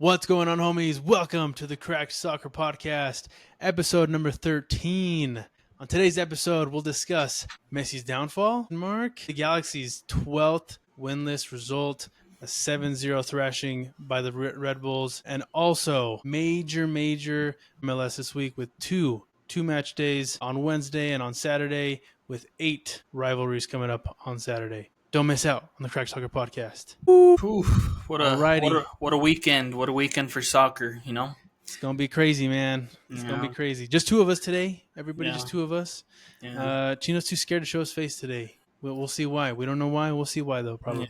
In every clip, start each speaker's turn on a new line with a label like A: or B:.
A: What's going on, homies? Welcome to the Cracked Soccer Podcast, episode number 13. On today's episode, we'll discuss Messi's downfall, the Galaxy's 12th winless result, a 7-0 thrashing by the Red Bulls, and also major MLS this week with two match days on Wednesday and on Saturday, with 8 rivalries coming up on Saturday. Don't miss out on the Cracked Soccer Podcast.
B: Oof, what a weekend! What a weekend for soccer! You know,
A: it's gonna be crazy, man. It's gonna be crazy. Just two of us today. Everybody, just two of us. Yeah. Chino's too scared to show his face today. We'll see why. We don't know why. We'll see why though, probably.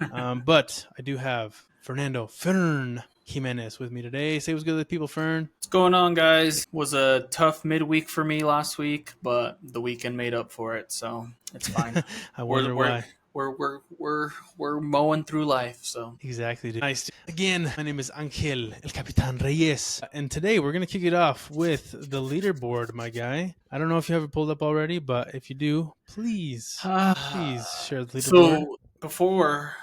A: Yeah. But I do have Fernando, Fern Jimenez with me today. Say what's good to the people, Fern.
B: What's going on, guys? Was a tough midweek for me last week, but the weekend made up for it, so it's fine.
A: I wonder why.
B: We're mowing through life, so
A: exactly. Dude. Nice. Again, my name is Angel, El Capitan Reyes, and today we're gonna kick it off with the leaderboard, my guy. I don't know if you have it pulled up already, but if you do, please share the leaderboard.
B: So before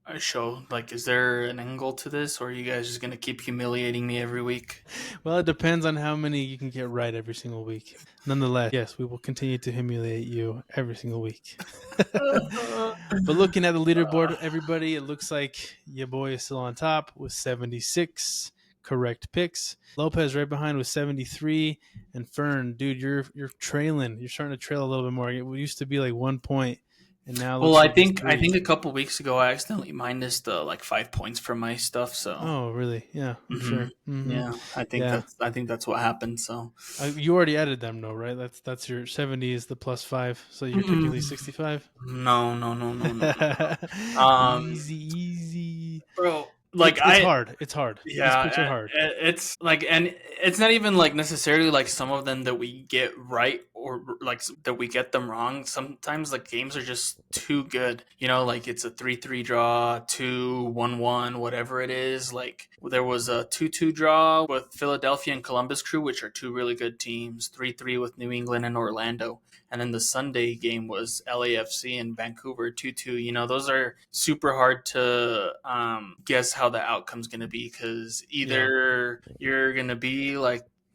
B: I show, is there an angle to this, or are you guys just gonna keep humiliating me every week?
A: Well, it depends on how many you can get right every single week. Nonetheless, yes, we will continue to humiliate you every single week. But looking at the leaderboard, everybody, it looks like your boy is still on top with 76 correct picks. Lopez right behind with 73, and Fern, dude, you're trailing. You're starting to trail a little bit more. It used to be like 1 point. And now,
B: well, I think a couple weeks ago I accidentally minus the 5 points from my stuff. So
A: really, yeah, for sure. Mm-hmm.
B: Yeah, I think that's what happened. So
A: you already added them, though, right? That's your 70 is the +5, so you're technically 65.
B: No.
A: Easy,
B: bro.
A: It's hard.
B: Yeah,
A: These picks are hard.
B: It's and it's not even necessarily some of them that we get right or that we get them wrong. Sometimes games are just too good. You know, it's a 3-3 draw, 2-1-1, whatever it is. There was a 2-2 draw with Philadelphia and Columbus Crew, which are two really good teams. 3-3 with New England and Orlando. And then the Sunday game was LAFC and Vancouver 2-2. You know, those are super hard to guess how the outcome's going to be, because either you're going to be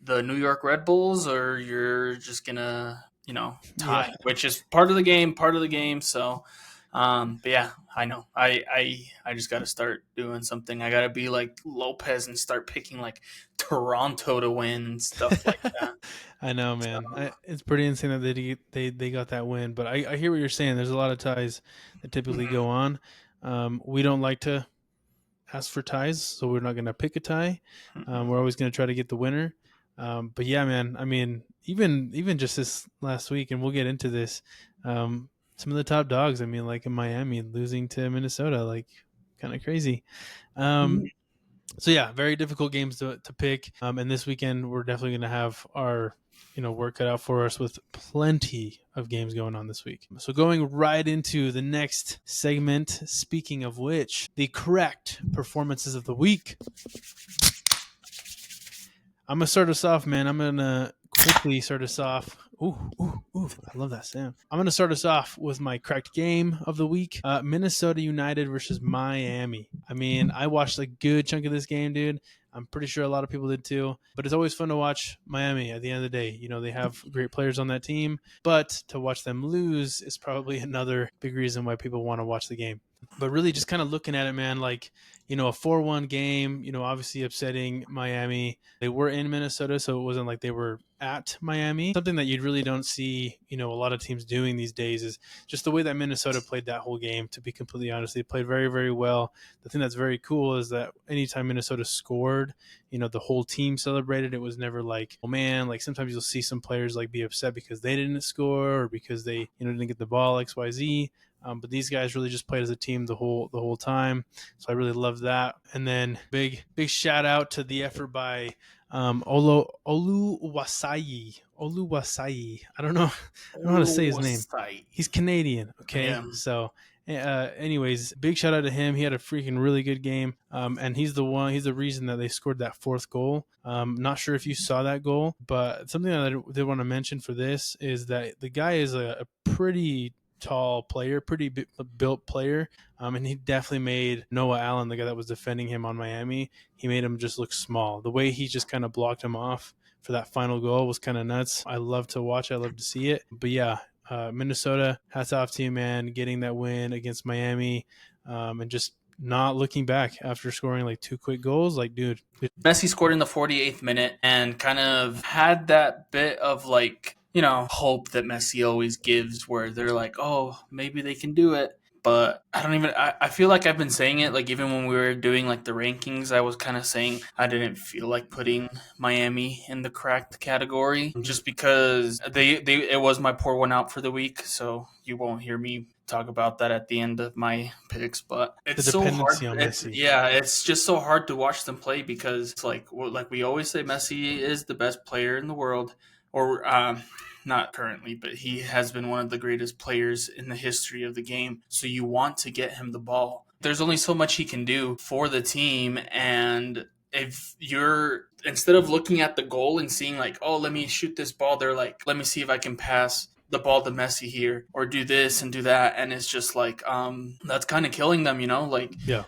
B: the New York Red Bulls, or you're just going to, tie, which is part of the game. So, but yeah, I know. I just got to start doing something. I got to be like Lopez and start picking Toronto to win and stuff like that.
A: I know, man. It's pretty insane that they got that win. But I hear what you're saying. There's a lot of ties that typically go on. We don't like to ask for ties, so we're not going to pick a tie. We're always going to try to get the winner. But yeah, man. I mean, even just this last week, and we'll get into this. Some of the top dogs. I mean, in Miami, losing to Minnesota, kind of crazy. So yeah, very difficult games to pick. And this weekend, we're definitely going to have our work cut out for us with plenty of games going on this week. So going right into the next segment, speaking of which, the correct performances of the week. I'm going to start us off, man. I'm going to quickly start us off. Ooh, I love that sound. I'm going to start us off with my correct game of the week. Minnesota United versus Miami. I mean, I watched a good chunk of this game, dude. I'm pretty sure a lot of people did too. But it's always fun to watch Miami at the end of the day. You know, they have great players on that team. But to watch them lose is probably another big reason why people want to watch the game. But really just kind of looking at it, man, a 4-1 game, obviously upsetting Miami. They were in Minnesota, so it wasn't like they were at Miami. Something that you really don't see, a lot of teams doing these days is just the way that Minnesota played that whole game, to be completely honest. They played very, very well. The thing that's very cool is that anytime Minnesota scored, the whole team celebrated. It was never oh man, sometimes you'll see some players be upset because they didn't score or because they, didn't get the ball, XYZ. But these guys really just played as a team the whole time. So I really love that. And then big shout out to the effort by Oluwaseyi. I don't know how to say his name. He's Canadian. Okay. Yeah. So anyways, big shout out to him. He had a freaking really good game. And he's the reason that they scored that fourth goal. Not sure if you saw that goal, but something that I did want to mention for this is that the guy is a pretty tall player, pretty built player. And he definitely made Noah Allen, the guy that was defending him on Miami, he made him just look small. The way he just kind of blocked him off for that final goal was kind of nuts. I love to watch. I love to see it. But yeah, Minnesota, hats off to you, man, getting that win against Miami, and just not looking back after scoring like 2 quick goals. Like, dude,
B: Messi scored in the 48th minute and kind of had that bit of like, you know, hope that Messi always gives where they're like, oh, maybe they can do it. But I feel like I've been saying it, like even when we were doing like the rankings, I was kind of saying I didn't feel like putting Miami in the cracked category just because it was my pour one out for the week. So you won't hear me talk about that at the end of my picks, but
A: the
B: it's so hard.
A: dependency on Messi.
B: It's just so hard to watch them play because it's like we always say, Messi is the best player in the world, or not currently, but he has been one of the greatest players in the history of the game. So you want to get him the ball. There's only so much he can do for the team, and if you're instead of looking at the goal and seeing like, oh, let me shoot this ball, they're like, let me see if I can pass the ball to Messi here or do this and do that, and it's just like that's kind of killing them, you know, like
A: Yeah.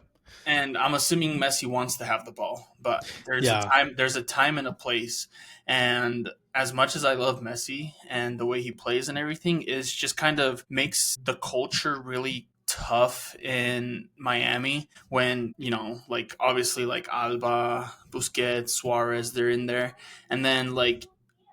B: And I'm assuming Messi wants to have the ball, but
A: Yeah.
B: there's a time and a place. And as much as I love Messi and the way he plays and everything, is just kind of makes the culture really tough in Miami when, you know, like obviously like Alba, Busquets, Suarez, they're in there. And then like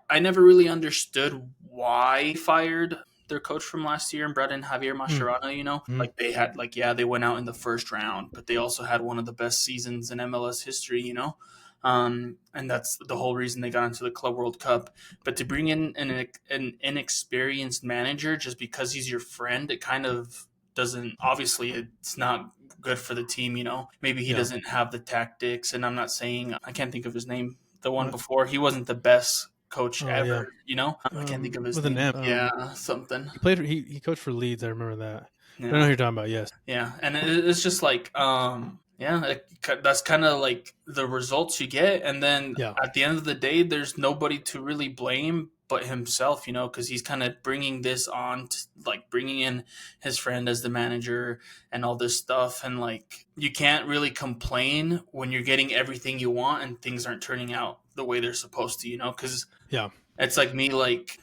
B: I never really understood why he fired their coach from last year and brought in Javier Mascherano, you know?
A: Mm.
B: Like they had like, yeah, they went out in the first round, but they also had one of the best seasons in MLS history, you know? And that's the whole reason they got into the Club World Cup. But to bring in an inexperienced manager just because he's your friend, it kind of doesn't, obviously it's not good for the team, you know? Maybe he
A: Yeah.
B: doesn't have the tactics, and I'm not saying, I can't think of his name, the one
A: What?
B: before, he wasn't the best coach
A: Oh,
B: ever,
A: yeah.
B: you know? I can't think of his
A: With an
B: name.
A: M.
B: Yeah, something.
A: He played. He coached for Leeds. I remember that. I know
B: Yeah.
A: who you're talking about. Yes.
B: Yeah, and it's just like, that's kind of like the results you get, and then
A: Yeah.
B: at the end of the day, there's nobody to really blame but himself, you know, because he's kind of bringing this on, like bringing in his friend as the manager and all this stuff, and like you can't really complain when you're getting everything you want and things aren't turning out the way they're supposed to, you know, because
A: Yeah.
B: it's like me like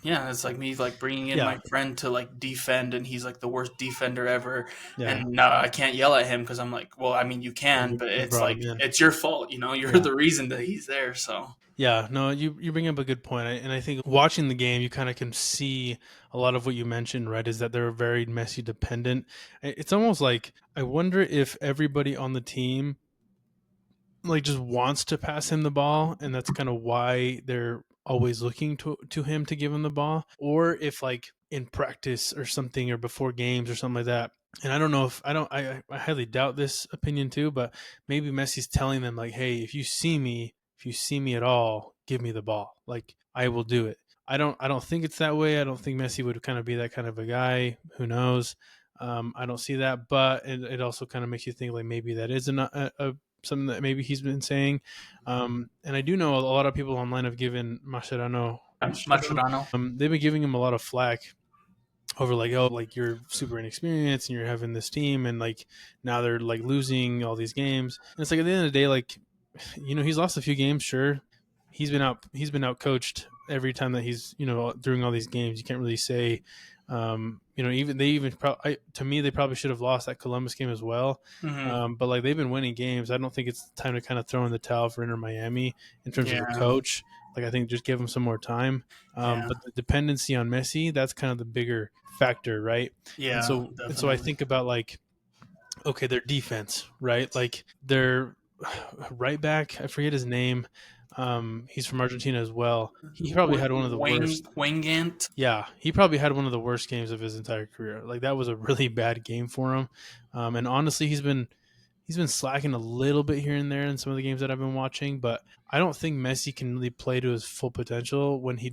B: bringing in
A: Yeah.
B: my friend to like defend, and he's like the worst defender ever,
A: Yeah.
B: and now I can't yell at him because I'm like, well, I mean, you can,
A: You
B: but it's
A: brought him
B: like
A: in.
B: it's your fault, you know, you're
A: Yeah.
B: the reason that he's there. So
A: Yeah, no, you bring up a good point, and I think watching the game, you kind of can see a lot of what you mentioned, right? Is that they're very Messi dependent. It's almost like I wonder if everybody on the team like just wants to pass him the ball, and that's kind of why they're always looking to him to give him the ball, or if like in practice or something, or before games or something like that. And I don't know if I highly doubt this opinion too, but maybe Messi's telling them like, hey, if you see me at all, give me the ball. Like I will do it. I don't think it's that way. I don't think Messi would kind of be that kind of a guy. Who knows? I don't see that, but it also kind of makes you think like maybe that is a something that maybe he's been saying. And I do know a lot of people online have given Mascherano,
B: Mascherano.
A: they've been giving him a lot of flack over like, oh, like you're super inexperienced and you're having this team, and like now they're like losing all these games. And it's like at the end of the day, like, you know, he's lost a few games, sure. He's been out coached every time that he's, you know, during all these games. You can't really say, you know, to me they probably should have lost that Columbus game as well.
B: Mm-hmm.
A: But like they've been winning games. I don't think it's time to kind of throw in the towel for Inter Miami in terms of the
B: Yeah,
A: coach. Like I think just give him some more time.
B: yeah,
A: But the dependency on Messi, that's kind of the bigger factor, right?
B: yeah,
A: And so I
B: definitely.
A: think about like, okay, their defense, right? Like their right back, I forget his name. He's from Argentina as well. He probably had one of the worst.
B: Wingant.
A: Yeah, he probably had one of the worst games of his entire career. Like that was a really bad game for him. And honestly, he's been slacking a little bit here and there in some of the games that I've been watching. But I don't think Messi can really play to his full potential when he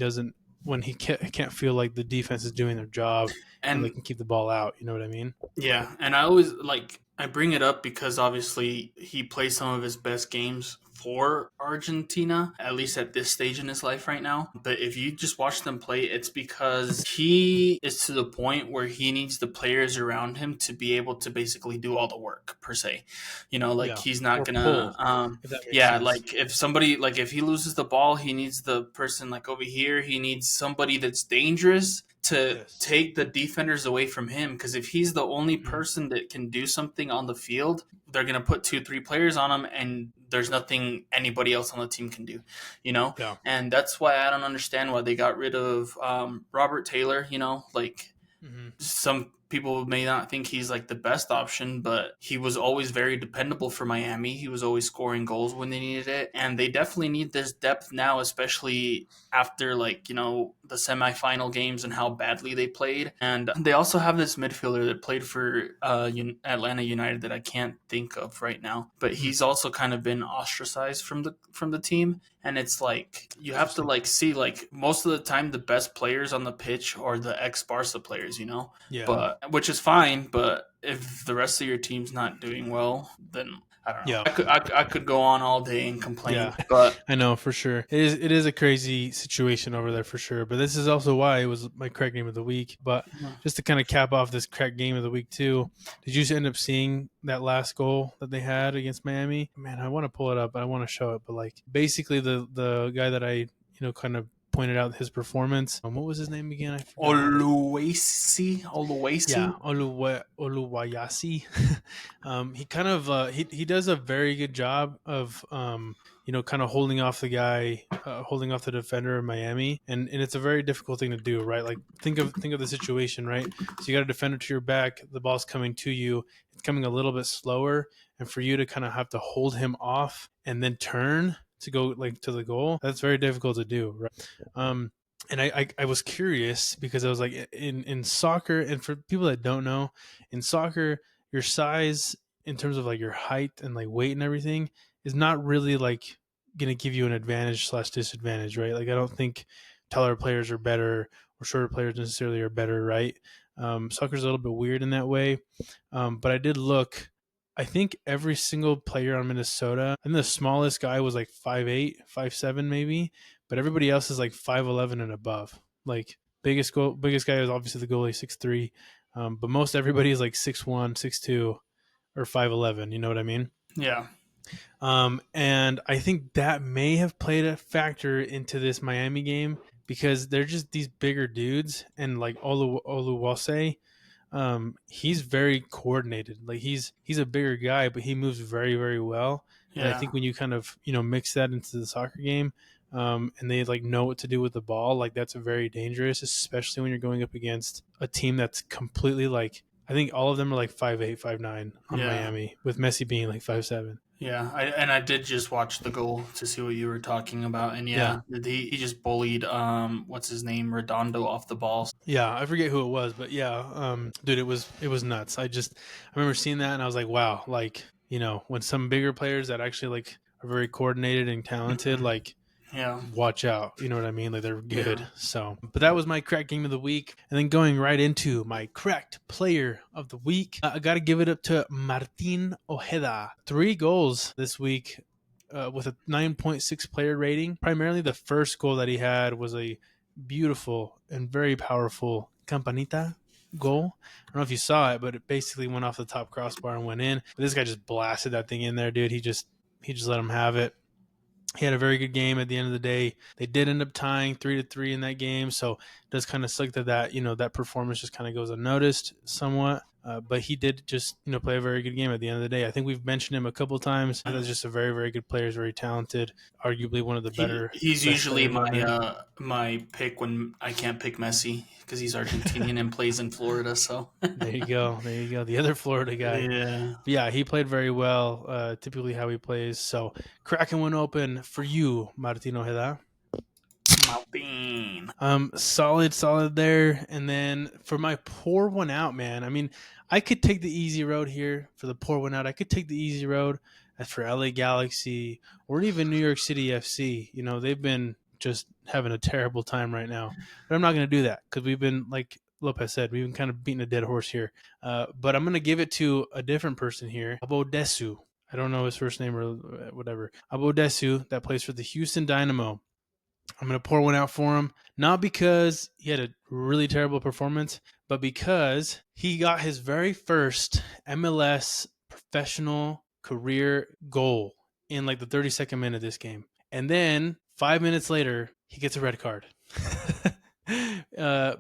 A: can't feel like the defense is doing their job and they
B: And
A: can keep the ball out. You know what I mean?
B: yeah, and I always like I bring it up because obviously he plays some of his best games for Argentina, at least at this stage in his life right now. But if you just watch them play, it's because he is to the point where he needs the players around him to be able to basically do all the work, per se. Like
A: Yeah.
B: he's not
A: Or
B: gonna,
A: pull, if that makes
B: yeah,
A: sense.
B: like if somebody, like if he loses the ball, he needs the person like over here. He needs somebody that's dangerous to
A: Yes.
B: take the defenders away from him, because if he's the only
A: Mhm.
B: person that can do something on the field, they're going to put 2 3 players on him, and there's nothing anybody else on the team can do.
A: Yeah.
B: And that's why I don't understand why they got rid of Robert Taylor. Like
A: Hmm.
B: some people may not think he's like the best option, but he was always very dependable for Miami. He was always scoring goals when they needed it. And they definitely need this depth now, especially after the semifinal games and how badly they played. And they also have this midfielder that played for Atlanta United that I can't think of right now, but he's also kind of been ostracized from the team. And it's like you have to like see, like, most of the time the best players on the pitch are the ex Barca players.
A: Yeah.
B: But which is fine. But if the rest of your team's not doing well, then I don't know.
A: Yeah.
B: I could go on all day and complain,
A: Yeah.
B: but
A: I know for sure. It is a crazy situation over there for sure. But this is also why it was my crack game of the week. But just to kind of cap off this crack game of the week too, did you end up seeing that last goal that they had against Miami? Man, I want to pull it up. I want to show it. But like basically the guy that I kind of pointed out his performance. What was his name again? I forgot.
B: Oluwasi.
A: Yeah, Oluwayasi. He kind of he does a very good job of kind of holding off the guy, holding off the defender in Miami, and it's a very difficult thing to do, right? Like think of the situation, right? So you got a defender to your back, the ball's coming to you, it's coming a little bit slower, and for you to kind of have to hold him off and then turn to go like to the goal, that's very difficult to do, right? And I was curious because I was like in soccer, and for people that don't know, in soccer, your size in terms of like your height and like weight and everything is not really like gonna give you an advantage slash disadvantage, right? Like I don't think taller players are better or shorter players necessarily are better, right? Soccer's a little bit weird in that way, but I did look. I think every single player on Minnesota, and the smallest guy was like 5'8", 5'7", maybe, but everybody else is like 5'11" and above. Like biggest guy is obviously the goalie, 6'3", but most everybody is like 6'1", 6'2", or 5'11". You know what I mean?
B: Yeah.
A: And I think that may have played a factor into this Miami game because they're just these bigger dudes, and like Oluwase, he's very coordinated. Like he's a bigger guy, but he moves very, very well. And I
B: Yeah.
A: think when you kind of mix that into the soccer game, and they like know what to do with the ball, like that's very dangerous, especially when you're going up against a team that's completely like, I think all of them are like 5'8", 5'9" on
B: Yeah.
A: Miami, with Messi being like 5'7".
B: Yeah, I did just watch the goal to see what you were talking about, and
A: Yeah.
B: he just bullied what's his name, Redondo, off the ball.
A: Yeah, I forget who it was, but yeah, dude, it was nuts. I remember seeing that and I was like, wow, like, when some bigger players that actually like are very coordinated and talented,
B: Mhm.
A: like
B: Yeah,
A: watch out. You know what I mean? Like they're good.
B: yeah.
A: So, but that was my crack game of the week. And then going right into my cracked player of the week, I got to give it up to Martin Ojeda. 3 goals this week. With a 9.6 player rating. Primarily, the first goal that he had was a beautiful and very powerful campanita goal. I don't know if you saw it, but it basically went off the top crossbar and went in. But this guy just blasted that thing in there, dude. He just let him have it. He had a very good game at the end of the day. They did end up tying 3-3 in that game, so it does kind of suck that performance just kind of goes unnoticed somewhat. But he did just play a very good game at the end of the day. I think we've mentioned him a couple of times. He's just a very, very good player. He's very talented, arguably one of the
B: He's
A: best
B: usually
A: players on there.
B: my pick when I can't pick Messi because he's Argentinian and plays in Florida. So
A: There you go. There you go. The other Florida guy.
B: yeah,
A: But yeah, he played very well, typically how he plays. So cracking one open for you, Martin Ojeda.
B: Malpin.
A: Solid there. And then for my pour one out, man. I mean, I could take the easy road here for the pour one out. I could take the easy road as for LA Galaxy or even New York City FC. They've been just having a terrible time right now. But I'm not going to do that because we've been, like Lopez said, we've been kind of beating a dead horse here. But I'm going to give it to a different person here, Abodesu. I don't know his first name or whatever. Abodesu, that plays for the Houston Dynamo. I'm going to pour one out for him, not because he had a really terrible performance, but because he got his very first MLS professional career goal in like the 32nd minute of this game. And then 5 minutes later, he gets a red card.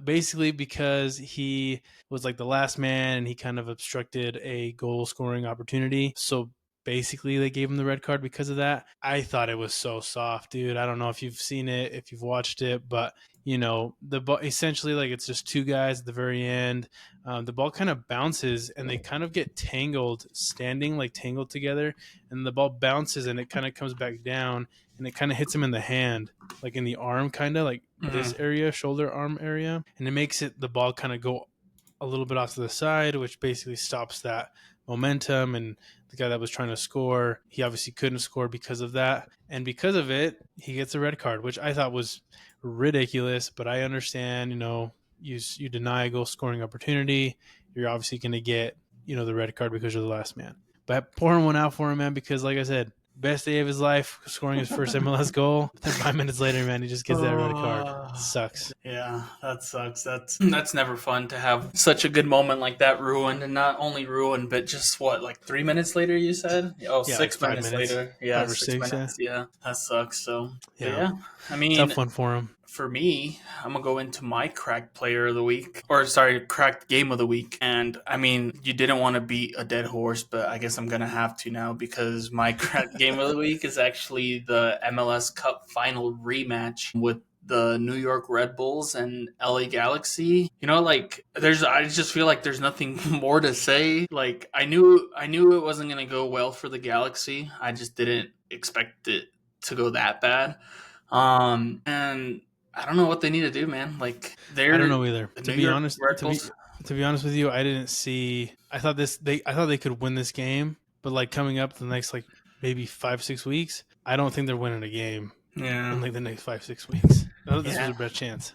A: Basically because he was like the last man and he kind of obstructed a goal scoring opportunity. So basically they gave him the red card because of that. I thought it was so soft, dude. I don't know if you've seen it, if you've watched it, but you know, the ball essentially, like, it's just two guys at the very end. The ball kind of bounces and they kind of get tangled, standing like tangled together, and the ball bounces and it kind of comes back down and it kind of hits him in the hand, like in the arm, kind of like this area, shoulder arm area, and it makes the ball kind of go a little bit off to the side, which basically stops that momentum. And the guy that was trying to score, he obviously couldn't score because of that, and because of it, he gets a red card, which I thought was ridiculous. But I understand, you know, you deny a goal scoring opportunity, you're obviously going to get, you know, the red card because you're the last man. But pouring one out for him, man, because like I said, best day of his life, scoring his first MLS goal. Then 5 minutes later, man, he just gets that red card. Sucks.
B: Yeah, that sucks. That's never fun to have such a good moment like that ruined, and not only ruined, but just what, like 3 minutes later you said? Oh,
A: Yeah,
B: 6
A: like
B: minutes later. Yeah,
A: 5 or 6
B: minutes. Yeah, that sucks. So
A: Yeah.
B: I mean,
A: Tough one for him.
B: For me, I'm gonna go into my cracked player of the week, or sorry, cracked game of the week. And I mean, you didn't want to beat a dead horse, but I guess I'm gonna have to now, because my cracked game of the week is actually the MLS Cup final rematch with the New York Red Bulls and LA Galaxy. You know, like I just feel like there's nothing more to say. Like I knew it wasn't gonna go well for the Galaxy. I just didn't expect it to go that bad. And I don't know what they need to do, man. Like
A: I don't know either. To be honest with you, I didn't see. I thought they could win this game, but like coming up the next like maybe 5-6 weeks, I don't think they're winning a game.
B: Yeah,
A: in like the next 5-6 weeks. I thought this was a best chance.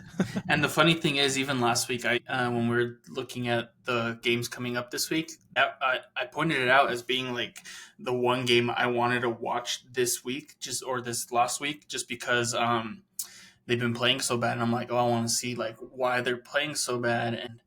B: And the funny thing is, even last week, when we were looking at the games coming up this week, I pointed it out as being like the one game I wanted to watch this week, this last week, just because they've been playing so bad, and I'm like, oh, I want to see like why they're playing so bad, and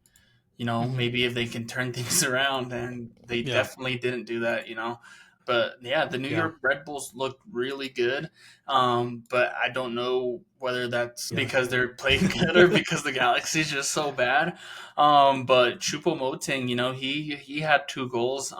B: you know, maybe if they can turn things around, and they definitely didn't do that, you know. But yeah, the New York Red Bulls look really good, but I don't know whether that's because they're playing good or because the Galaxy is just so bad. But Choupo-Moting, you know, he had 2 goals.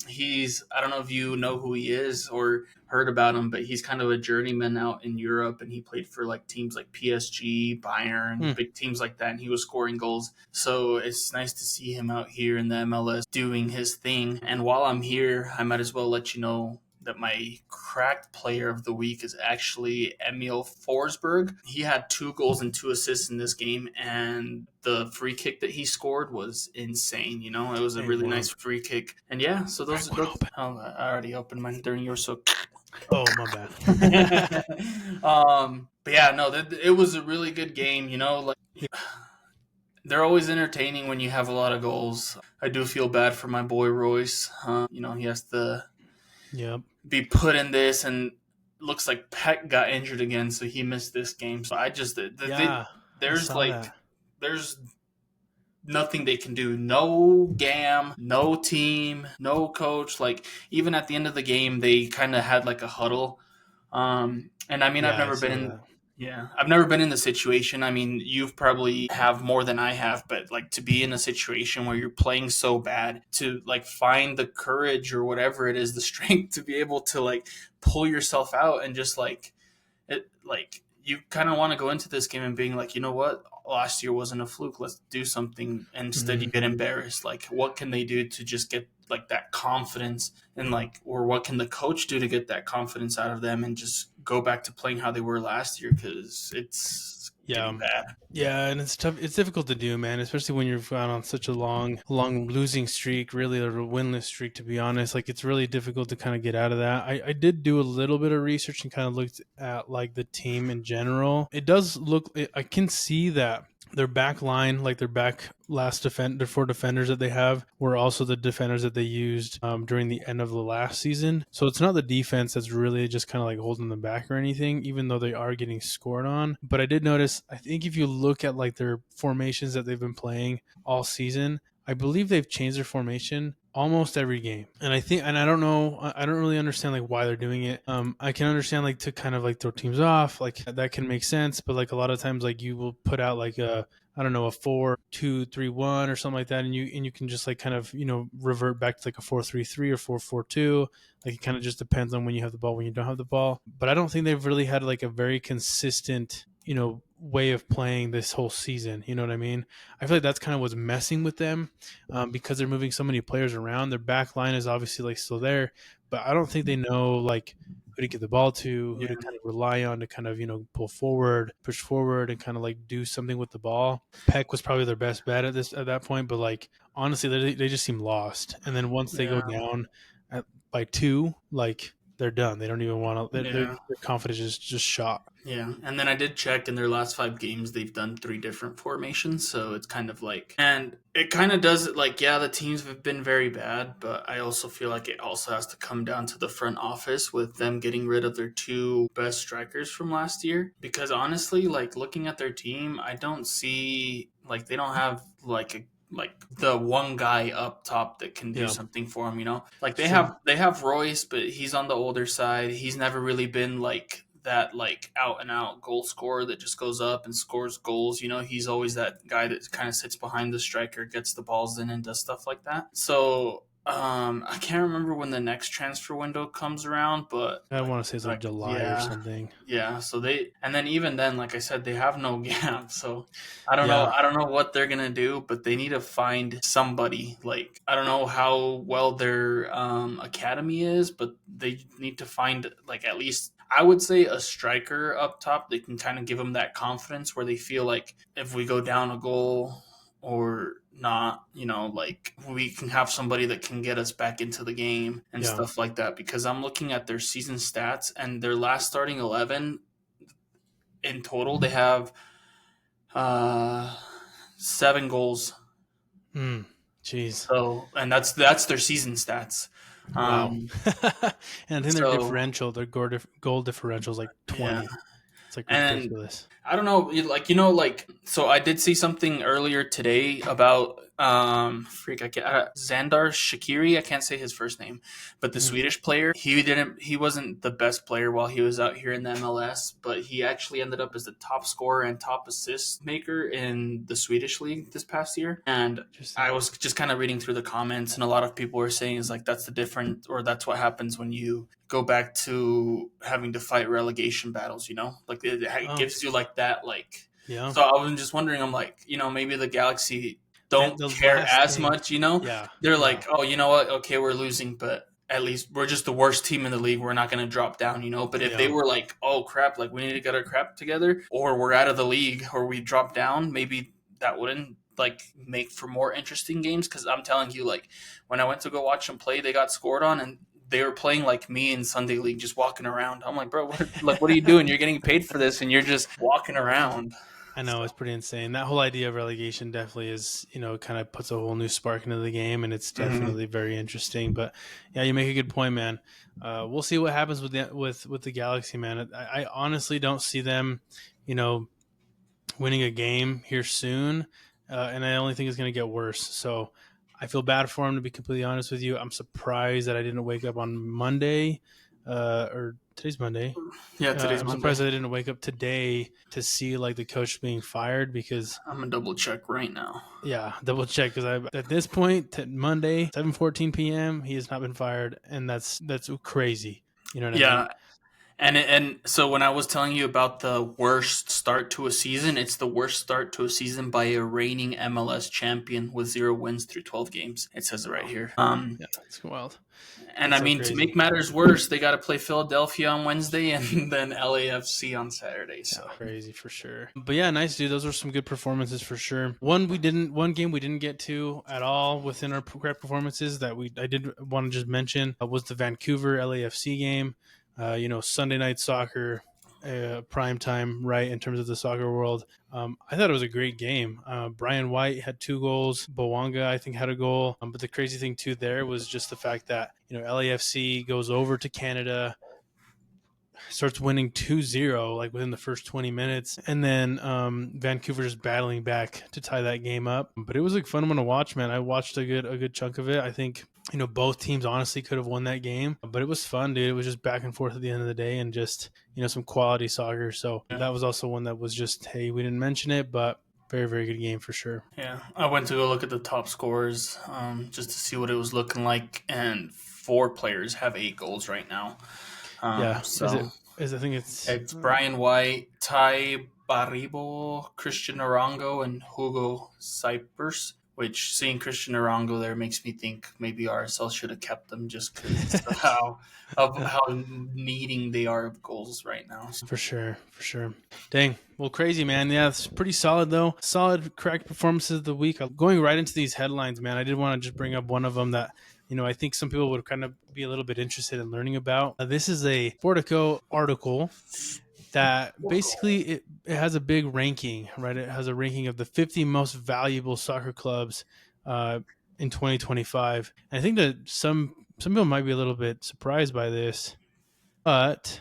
B: He's, I don't know if you know who he is or heard about him, but he's kind of a journeyman out in Europe, and he played for like teams like PSG, Bayern, big teams like that, and he was scoring goals. So it's nice to see him out here in the MLS doing his thing. And while I'm here, I might as well let you know that my cracked player of the week is actually Emil Forsberg. He had 2 goals and 2 assists in this game, and the free kick that he scored was insane. You know, it was a really nice free kick. And yeah, so those I already opened mine during yours, so
A: oh, my bad.
B: But yeah, no, it was a really good game. You know, like they're always entertaining when you have a lot of goals. I do feel bad for my boy Royce. You know, he has to be put in this, and looks like Peck got injured again, so he missed this game. So I just there's nothing they can do. No GAM, no team, no coach. Like even at the end of the game, they kind of had like a huddle. And I mean, I've never been in the situation. I mean, you've probably have more than I have, but like to be in a situation where you're playing so bad, to like find the courage or whatever it is, the strength to be able to like pull yourself out, and just like it, like you kind of want to go into this game and being like, you know what, last year wasn't a fluke. Let's do something. And instead, you get embarrassed. Like, what can they do to just get like that confidence, and like, or what can the coach do to get that confidence out of them and just go back to playing how they were last year? Because it's getting bad.
A: Yeah, and it's tough. It's difficult to do, man, especially when you've gone on such a long losing streak, really a winless streak, to be honest. Like, it's really difficult to kind of get out of that. I did do a little bit of research and kind of looked at like the team in general. It does look, I can see that their back line, like their 4 defenders that they have, were also the defenders that they used during the end of the last season. So it's not the defense that's really just kind of like holding them back or anything, even though they are getting scored on. But I did notice, I think if you look at like their formations that they've been playing all season, I believe they've changed their formation almost every game. And I don't know, I don't really understand like why they're doing it. I can understand like to kind of like throw teams off, like that can make sense. But like a lot of times, like you will put out like I don't know, a 4-2-3-1 or something like that, and you can just like kind of revert back to like a 4-3-3 or 4-4-2. Like it kind of just depends on when you have the ball, when you don't have the ball. But I don't think they've really had like a very consistent way of playing this whole season. You know what I mean? I feel like that's kind of what's messing with them because they're moving so many players around. Their back line is obviously like still there, but I don't think they know like who to get the ball to, who to kind of rely on to kind of pull forward, push forward, and kind of like do something with the ball. Peck was probably their best bet at that point, but like honestly, they just seem lost. And then once they go down by 2, like they're done. They don't even want to. Their confidence is just shot.
B: Yeah, and then I did check in their last 5 games, they've done 3 different formations, so it's kind of like, and it kind of does it like, yeah, the teams have been very bad, but I also feel like it also has to come down to the front office with them getting rid of their 2 best strikers from last year. Because honestly, like looking at their team, I don't see like they don't have like the one guy up top that can do something for them, Like they have Royce, but he's on the older side. He's never really been like that like out and out goal scorer that just goes up and scores goals. He's always that guy that kind of sits behind the striker, gets the balls in and does stuff like that. So I can't remember when the next transfer window comes around, but
A: I want to say it's like July or something.
B: Yeah, so and then even then, like I said, they have no gap. So I don't know. I don't know what they're gonna do, but they need to find somebody. Like I don't know how well their academy is, but they need to find like at least I would say a striker up top that can kind of give them that confidence where they feel like if we go down a goal or not, like we can have somebody that can get us back into the game and stuff like that. Because I'm looking at their season stats and their last starting 11 in total, they have 7 goals.
A: Jeez.
B: So, and that's their season stats.
A: Wow. And I think their differential, their goal differential is like 20. Yeah. It's like ridiculous.
B: And I don't know, so I did see something earlier today about Xandar Shaqiri. I can't say his first name, but the Swedish player. He wasn't the best player while he was out here in the MLS, but he actually ended up as the top scorer and top assist maker in the Swedish league this past year. And I was just kind of reading through the comments, and a lot of people were saying is like that's that's what happens when you go back to having to fight relegation battles, like it gives you like that, like, yeah. So I was just wondering, I'm like, maybe the Galaxy don't care as much, they're like, oh, you know what? Okay, we're losing, but at least we're just the worst team in the league. We're not going to drop down, But if they were like, oh crap, like we need to get our crap together, or we're out of the league, or we drop down, maybe that wouldn't like make for more interesting games. Because I'm telling you, like when I went to go watch them play, they got scored on and they were playing like me in Sunday League, just walking around. I'm like, bro, what are you doing? You're getting paid for this, and you're just walking around.
A: I know, it's pretty insane. That whole idea of relegation definitely is, kind of puts a whole new spark into the game, and it's definitely very interesting. But yeah, you make a good point, man. We'll see what happens with the Galaxy, man. I honestly don't see them, winning a game here soon, and I only think it's going to get worse. So I feel bad for him, to be completely honest with you. I'm surprised that I didn't wake up on Monday, or today's Monday.
B: Yeah, today's Monday.
A: I'm surprised I didn't wake up today to see like the coach being fired, because
B: I'm gonna double check right now.
A: Yeah, double check, because at this point, Monday, 7:14 p.m., he has not been fired, and that's crazy. You know what I mean?
B: And so when I was telling you about the worst start to a season, it's the worst start to a season by a reigning MLS champion with 0 wins through 12 games. It says it right here.
A: Yeah, that's wild.
B: And that's to make matters worse, they got to play Philadelphia on Wednesday and then LAFC on Saturday. So
A: crazy for sure. But yeah, nice, dude. Those were some good performances for sure. One game we didn't get to at all within our correct performances that I did want to just mention was the Vancouver LAFC game. Sunday night soccer, prime time, right, in terms of the soccer world. I thought it was a great game. Brian White had 2 goals. Bowanga, I think, had a goal. But the crazy thing too there was just the fact that LAFC goes over to Canada, starts winning 2-0 like within the first 20 minutes, and then Vancouver just battling back to tie that game up. But it was like fun one to watch, man. I watched a good chunk of it. I think both teams honestly could have won that game, but it was fun, dude. It was just back and forth at the end of the day, and just some quality soccer. So that was also one that was just, hey, we didn't mention it, but very, very good game for sure.
B: Yeah, I went to go look at the top scores just to see what it was looking like, and 4 players have 8 goals right now.
A: Yeah,
B: So
A: I think
B: it's Brian White, Ty Baribo, Christian Arango, and Hugo Cypers. Which, seeing Christian Arango there makes me think maybe RSL should have kept them, just because of how needing they are of goals right now.
A: For sure. Dang. Well, crazy, man. Yeah, it's pretty solid, though. Solid, correct performances of the week. Going right into these headlines, man, I did want to just bring up one of them that, I think some people would kind of be a little bit interested in learning about. This is a Sportico article that basically it has a big ranking, right? It has a ranking of the 50 most valuable soccer clubs in 2025. And I think that some people might be a little bit surprised by this, but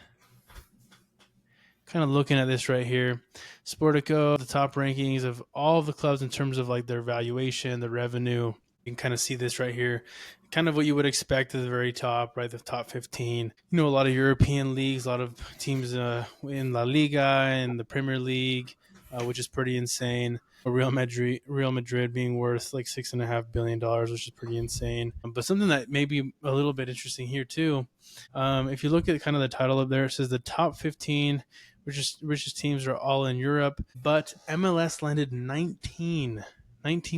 A: kind of looking at this right here, Sportico, the top rankings of all of the clubs in terms of like their valuation, the revenue. You can kind of see this right here, kind of what you would expect at the very top, right? The top 15. A lot of European leagues, a lot of teams in La Liga and the Premier League, which is pretty insane. Real Madrid being worth like $6.5 billion, which is pretty insane. But something that may be a little bit interesting here too, if you look at kind of the title up there, it says the top 15 richest teams are all in Europe, but MLS landed 19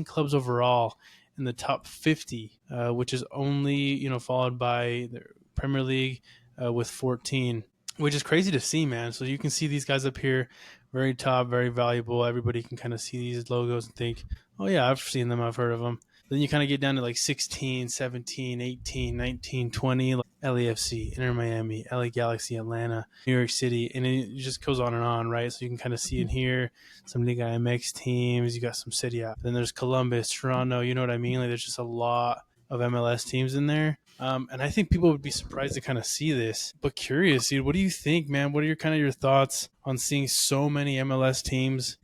A: clubs overall in the top 50, which is only followed by the Premier League with 14, which is crazy to see, man. So you can see these guys up here, very top, very valuable. Everybody can kind of see these logos and think, oh yeah, I've seen them, I've heard of them. Then you kind of get down to like 16, 17, 18, 19, 20, like LAFC, Inter Miami, LA Galaxy, Atlanta, New York City, and it just goes on, right? So you can kind of see in here some Liga MX teams, you got some City A. Then there's Columbus, Toronto, you know what I mean? Like there's just a lot of MLS teams in there. And I think people would be surprised to kind of see this, but curious, dude, what do you think, man? What are your thoughts on seeing so many MLS teams,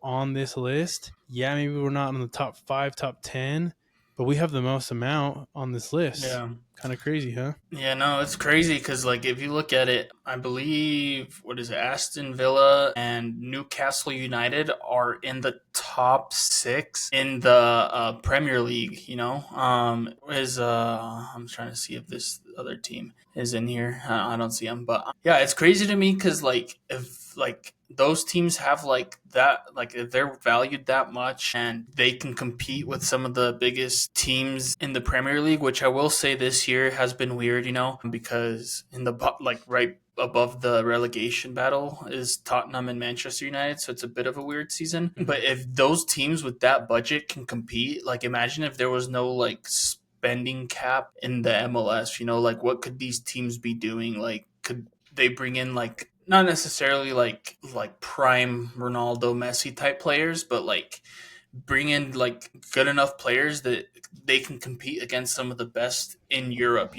A: on this list? Yeah, maybe we're not in the top 5, top 10, but we have the most amount on this list.
B: Yeah.
A: Kind of crazy, huh?
B: Yeah, no, it's crazy because, like, if you look at it, I believe, Aston Villa and Newcastle United are in the top 6 in the Premier League, I'm trying to see if this other team is in here. I don't see them, but yeah, it's crazy to me because, like, if, like, those teams have like that, like if they're valued that much and they can compete with some of the biggest teams in the Premier League, which I will say this year has been weird, because in the like right above the relegation battle is Tottenham and Manchester United, so it's a bit of a weird season. But if those teams with that budget can compete, like imagine if there was no like spending cap in the MLS, like what could these teams be doing? Like could they bring in like not necessarily like prime Ronaldo, Messi type players, but like bring in like good enough players that they can compete against some of the best in Europe,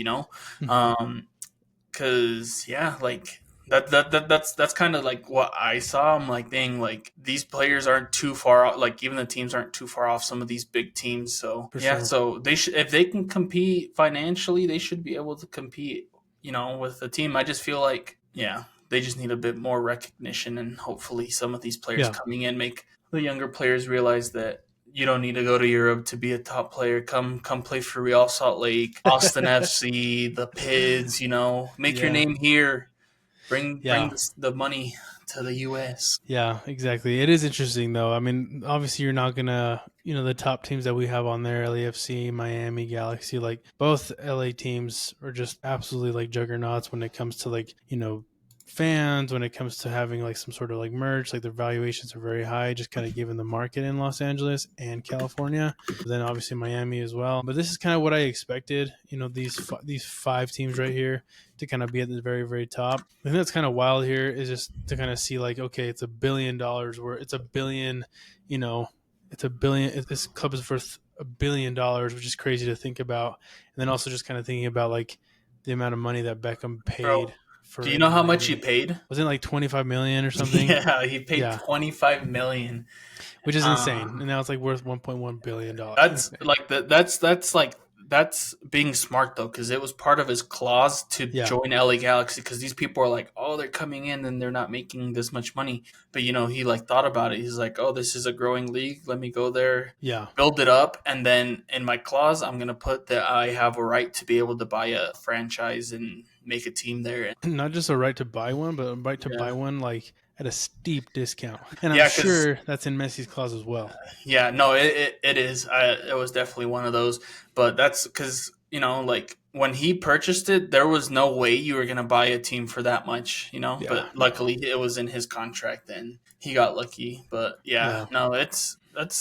B: because like that's kind of like what I saw. I'm like, dang, like these players aren't too far off, like even the teams aren't too far off some of these big teams. So
A: Sure.
B: so they should, if they can compete financially, they should be able to compete, with the team. I just feel like, they just need a bit more recognition, and hopefully some of these players coming in make the younger players realize that you don't need to go to Europe to be a top player. Come play for Real Salt Lake, Austin FC, the Pids, make your name here. Bring the money to the US.
A: Yeah, exactly. It is interesting though. I mean, obviously you're not gonna, the top teams that we have on there, LAFC, Miami, Galaxy, like both LA teams are just absolutely like juggernauts when it comes to like, fans, when it comes to having like some sort of like merch, like their valuations are very high, just kind of given the market in Los Angeles and California. Then obviously Miami as well. But this is kind of what I expected. These 5 teams right here to kind of be at the very, very top. I think that's kind of wild here is just to kind of see like, okay, it's $1 billion where it's $1 billion, it's $1 billion. This club is worth $1 billion, which is crazy to think about. And then also just kind of thinking about like the amount of money that Beckham paid.
B: Bro, do you know how much he paid?
A: Was it like 25 million or something?
B: Yeah, he paid 25 million,
A: which is insane. And now it's like worth $1.1 billion.
B: That's like that's being smart though, because it was part of his clause to join LA Galaxy. Because these people are like, oh, they're coming in and they're not making this much money. But he like thought about it. He's like, oh, this is a growing league. Let me go there, build it up, and then in my clause, I'm gonna put that I have a right to be able to buy a franchise and make a team there.
A: Not just a right to buy one, but a right to buy one like at a steep discount. And I'm sure that's in Messi's clause as well.
B: Yeah, no, it is. It was definitely one of those. But that's because, like when he purchased it, there was no way you were going to buy a team for that much, But luckily it was in his contract and he got lucky. But no, that's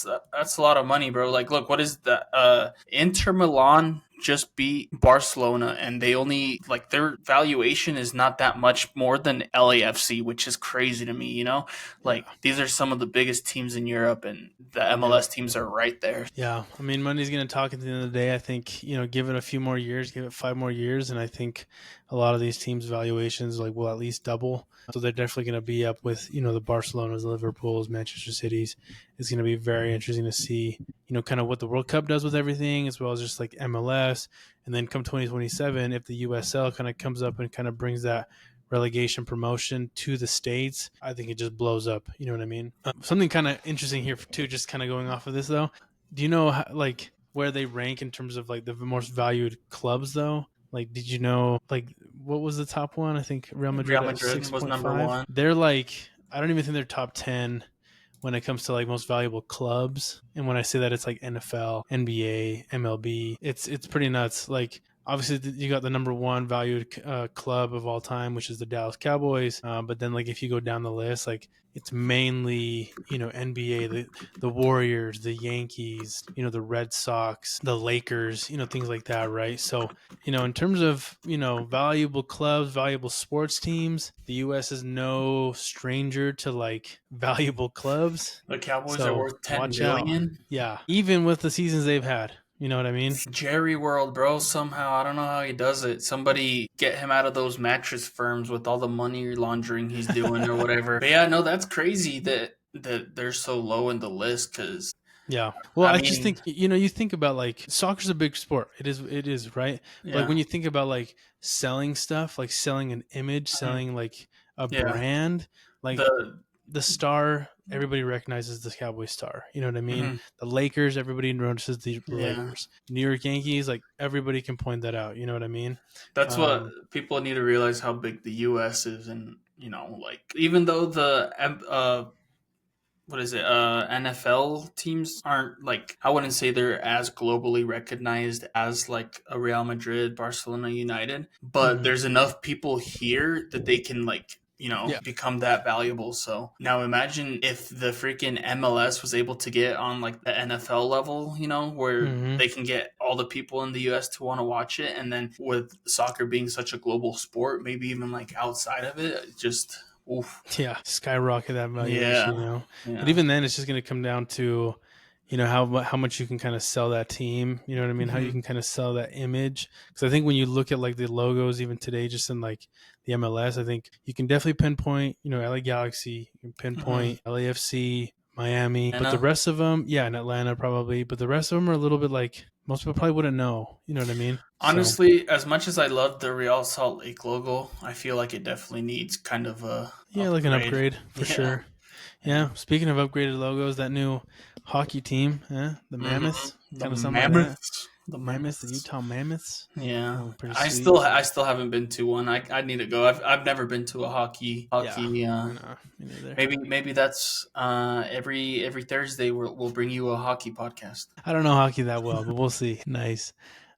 B: a lot of money, bro. Like, look, what is that? Inter Milan just beat Barcelona, and they only their valuation is not that much more than LAFC, which is crazy to me. These are some of the biggest teams in Europe, and the MLS teams are right there.
A: Yeah, I mean, money's going to talk at the end of the day. I think give it a few more years, give it 5 more years, and I think a lot of these teams' valuations will at least double. So they're definitely going to be up with the Barcelonas, Liverpools, Manchester Cities. It's going to be very interesting to see kind of what the World Cup does with everything, as well as just like MLS. And then come 2027, if the USL kind of comes up and kind of brings that relegation promotion to the States, I think it just blows up. You know what I mean? Something kind of interesting here too, just kind of going off of this though. Do you know where they rank in terms of the most valued clubs though? Did you know what was the top one? I think Real Madrid
B: was number 1.
A: They're I don't even think they're top 10 when it comes to most valuable clubs. And when I say that, it's NFL, NBA, MLB. It's pretty nuts. Obviously, you got the number 1 valued club of all time, which is the Dallas Cowboys. But then, if you go down the list, it's mainly, NBA, the Warriors, the Yankees, the Red Sox, the Lakers, things like that, right? So, in terms of, valuable clubs, valuable sports teams, the U.S. is no stranger to, valuable clubs.
B: The Cowboys are worth $10 billion.
A: Yeah, even with the seasons they've had. You know what I mean?
B: Jerry World, bro. Somehow, I don't know how he does it. Somebody get him out of those mattress firms with all the money laundering he's doing or whatever. But yeah, no, that's crazy that they're so low in the list because.
A: Yeah. Well, I just think, you think about soccer's a big sport. It is, right? Yeah. When you think about selling stuff, selling an image, selling a brand, the star, everybody recognizes the Cowboys star. You know what I mean? Mm-hmm. The Lakers, everybody notices the Lakers. New York Yankees, everybody can point that out. You know what I mean?
B: That's what people need to realize how big the U.S. is. And, even though the NFL teams aren't I wouldn't say they're as globally recognized as a Real Madrid, Barcelona, United, but there's enough people here that they can become that valuable. So now imagine if the freaking MLS was able to get on the NFL level, where they can get all the people in the US to want to watch it. And then with soccer being such a global sport, maybe even outside of it, just oof.
A: Yeah, skyrocket that valuation, But even then it's just going to come down to how much you can kind of sell that team, you know what I mean? Mm-hmm. How you can kind of sell that image. Because I think when you look at the logos even today, just in the MLS, I think you can definitely pinpoint, LA Galaxy, you can pinpoint LAFC, Miami, but the rest of them, and Atlanta probably, but the rest of them are a little bit most people probably wouldn't know, you know what I mean?
B: Honestly, as much as I love the Real Salt Lake logo, I feel like it definitely needs kind of a
A: upgrade. An upgrade for sure. Yeah, speaking of upgraded logos, that new hockey team, the Mammoths,
B: the Mammoths,
A: the Utah Mammoths.
B: Yeah, I still haven't been to one. I need to go. I've never been to a hockey.
A: No, me neither.
B: Maybe that's every Thursday we'll bring you a hockey podcast.
A: I don't know hockey that well, but we'll see. Nice,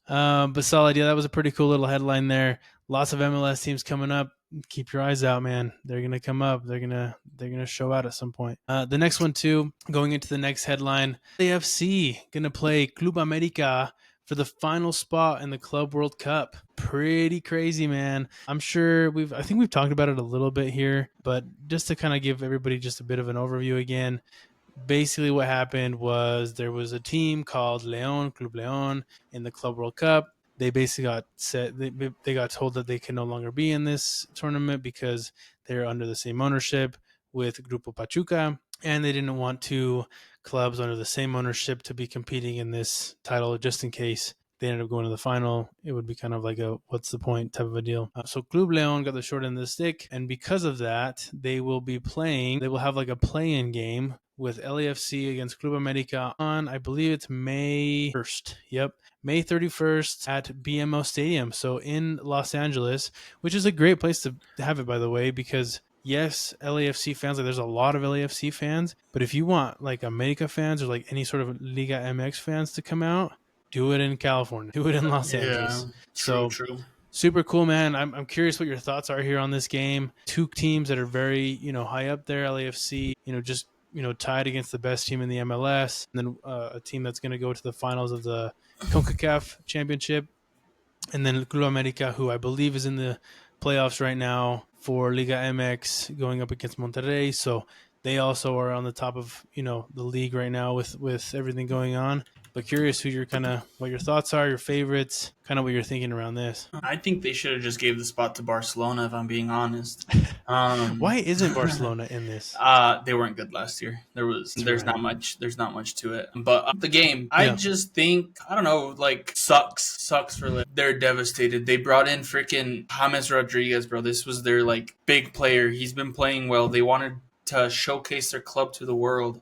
A: but solid. Yeah, that was a pretty cool little headline there. Lots of MLS teams coming up. keep your eyes out, man. They're gonna come up. They're gonna show out at some point. The next one too, going into the next headline, LAFC gonna play Club America for the final spot in the Club World Cup. Pretty crazy, man. I'm sure I think we've talked about it a little bit here, but just to kind of give everybody just a bit of an overview again. Basically, what happened was there was a team called Club Leon, in the Club World Cup. They basically got set. They got told that they can no longer be in this tournament because they're under the same ownership with Grupo Pachuca, and they didn't want two clubs under the same ownership to be competing in this title, just in case they ended up going to the final. It would be kind of like a what's the point type of a deal. So Club Leon got the short end of the stick, and because of that, they will have like a play-in game with LAFC against Club America on, I believe it's May 1st. Yep. May 31st at BMO Stadium. So in Los Angeles, which is a great place to have it, by the way, because yes, LAFC fans, like there's a lot of LAFC fans, but if you want like America fans or like any sort of Liga MX fans to come out, do it in California. Do it in Los Angeles.
B: True.
A: Super cool, man. I'm curious what your thoughts are here on this game. Two teams that are very, high up there. LAFC, just tied against the best team in the MLS, and then a team that's going to go to the finals of the CONCACAF Championship, and then Club America, who I believe is in the playoffs right now for Liga MX, going up against Monterrey. So they also are on the top of the league right now with everything going on. But curious what your thoughts are, your favorites, kind of what you're thinking around this.
B: I think they should have just gave the spot to Barcelona, if I'm being honest.
A: Why isn't Barcelona in this?
B: They weren't good last year. There's
A: right.
B: not much to it. But the game, I just think, I don't know, like sucks for them. They're devastated. They brought in freaking James Rodriguez, bro. This was their like big player. He's been playing well. They wanted to showcase their club to the world.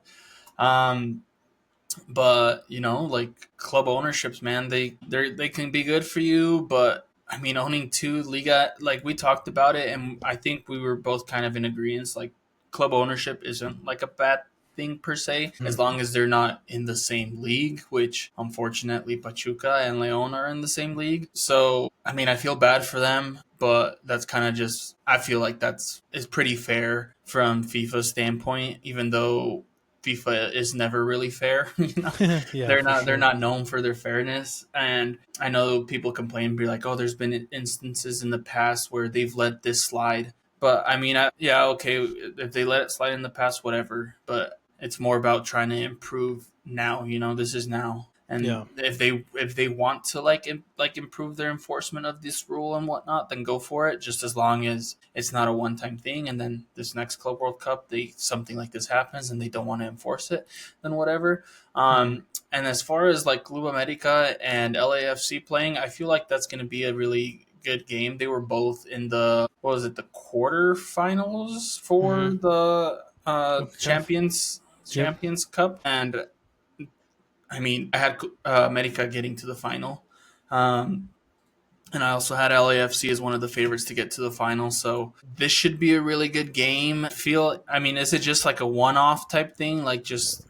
B: But like club ownerships, man, they can be good for you, but I mean, owning two Liga, like we talked about it, and I think we were both kind of in agreement. Like club ownership isn't like a bad thing per se, as long as they're not in the same league, which unfortunately Pachuca and Leon are in the same league. So I mean, I feel bad for them, but that's kind of just, I feel like is pretty fair from FIFA's standpoint, even though FIFA is never really fair. They're not known for their fairness. And I know people complain, be like, oh, there's been instances in the past where they've let this slide. But I mean, okay, if they let it slide in the past, whatever. But it's more about trying to improve now. This is now. And if they want to like improve their enforcement of this rule and whatnot, then go for it. Just as long as it's not a one-time thing, and then this next Club World Cup, something like this happens and they don't want to enforce it, then whatever. And as far as like Club America and LAFC playing, I feel like that's going to be a really good game. They were both in the quarterfinals for the Champions Cup, and I mean, I had America getting to the final. And I also had LAFC as one of the favorites to get to the final. So this should be a really good game. Is it just like a one-off type thing? Like just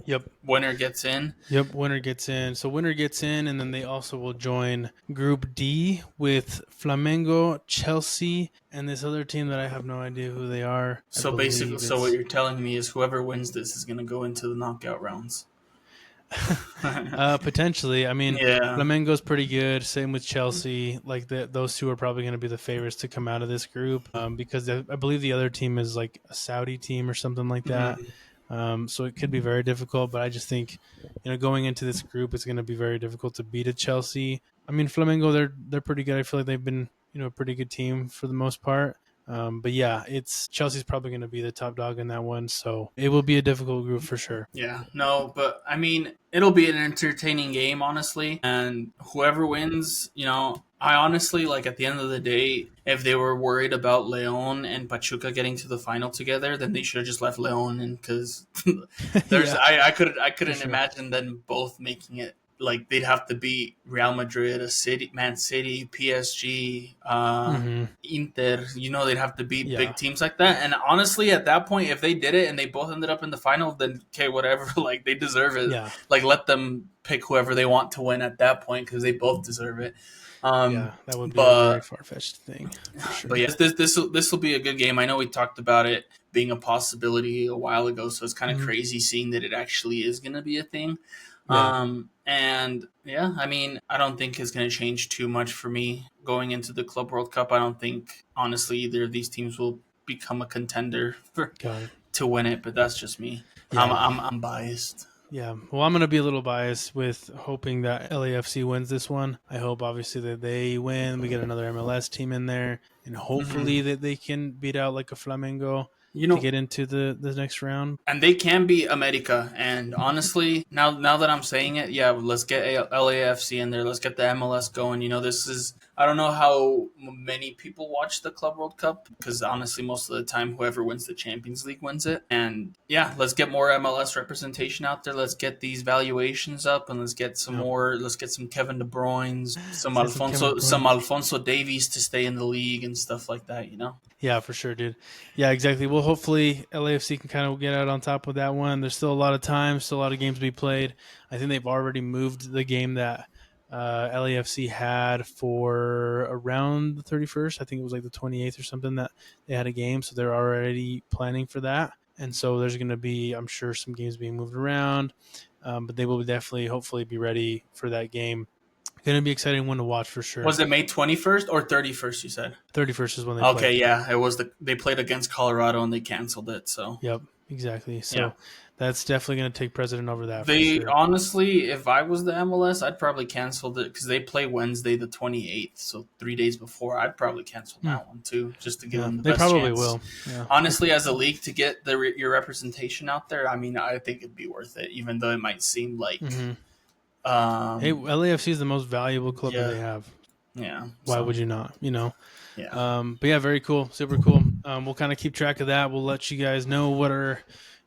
B: winner gets in?
A: Yep, winner gets in. So winner gets in, and then they also will join Group D with Flamengo, Chelsea, and this other team that I have no idea who they are.
B: So basically, what you're telling me is whoever wins this is going to go into the knockout rounds.
A: Potentially. I mean, Flamengo's pretty good. Same with Chelsea. Like those two are probably going to be the favorites to come out of this group because I believe the other team is like a Saudi team or something like that. So it could be very difficult. But I just think, going into this group, it's going to be very difficult to beat a Chelsea. I mean, Flamengo, they're pretty good. I feel like they've been a pretty good team for the most part. But yeah, Chelsea's probably going to be the top dog in that one, so it will be a difficult group for sure.
B: Yeah, no, but I mean, it'll be an entertaining game, honestly, and whoever wins, I honestly, like, at the end of the day, if they were worried about Leon and Pachuca getting to the final together, then they should have just left Leon in, because I couldn't imagine them both making it. Like, they'd have to beat Real Madrid, Man City, PSG, Inter. They'd have to beat big teams like that. And honestly, at that point, if they did it and they both ended up in the final, then okay, whatever. Like, they deserve it. Yeah. Like, let them pick whoever they want to win at that point because they both deserve it. Um,
A: Yeah, that would be a very
B: but
A: far fetched thing for
B: but
A: sure.
B: yes, this will be a good game. I know we talked about it being a possibility a while ago, so it's kind of
A: Mhm.
B: crazy seeing that it actually is going to be a thing.
A: Yeah,
B: And yeah, I mean, I don't think it's going to change too much for me going into the Club World Cup. I don't think honestly either of these teams will become a contender for
A: got it.
B: to win it, but that's just me. I'm
A: Yeah,
B: I'm, I'm biased.
A: yeah. Well, I'm gonna be a little biased with hoping that LAFC wins this one. I hope obviously that they win. We get another MLS team in there, and hopefully
B: Hmm.
A: that they can beat out like a Flamengo
B: You
A: to
B: know,
A: get into the next round.
B: and they can be America. And honestly, now that I'm saying it, yeah, let's get LAFC in there. Let's get the MLS going. This is I don't know how many people watch the Club World Cup because honestly, most of the time, whoever wins the Champions League wins it. And yeah, let's get more MLS representation out there. Let's get these valuations up, and let's get some
A: Yep.
B: more. Let's get some Kevin De Bruyne's,
A: Let's get some Kevin De
B: Some
A: Bruyne.
B: Alfonso Davies to stay in the league and stuff like that.
A: Yeah, for sure, dude. Yeah, exactly. Well, hopefully LAFC can kind of get out on top with that one. There's still a lot of time, still a lot of games to be played. I think they've already moved the game that LAFC had for around the 31st. I think it was like the 28th or something that they had a game. So they're already planning for that. And so there's going to be, I'm sure, some games being moved around. But they will definitely, hopefully, be ready for that game. Going to be exciting one to watch for sure.
B: Was it May 21st or 31st? You said.
A: 31st is when they play.
B: Okay, yeah, it was they played against Colorado and they canceled it. So
A: Yep, exactly.
B: yeah,
A: So that's definitely going to take precedent over that for
B: they
A: sure.
B: honestly, if I was the MLS, I'd probably cancel it because they play Wednesday the 28th, so 3 days before. I'd probably cancel
A: Hmm.
B: that one too, just to give
A: Yeah,
B: them the
A: they
B: best
A: probably
B: chance.
A: will. Yeah.
B: Honestly, as a league to get your representation out there, I mean, I think it'd be worth it, even though it might seem like,
A: Hmm. Hey,
B: um,
A: LAFC is the most valuable club that
B: yeah,
A: they have.
B: yeah.
A: Why
B: So
A: would you not?
B: yeah,
A: But yeah, very cool, super cool. We'll kind of keep track of that. We'll let you guys know what are,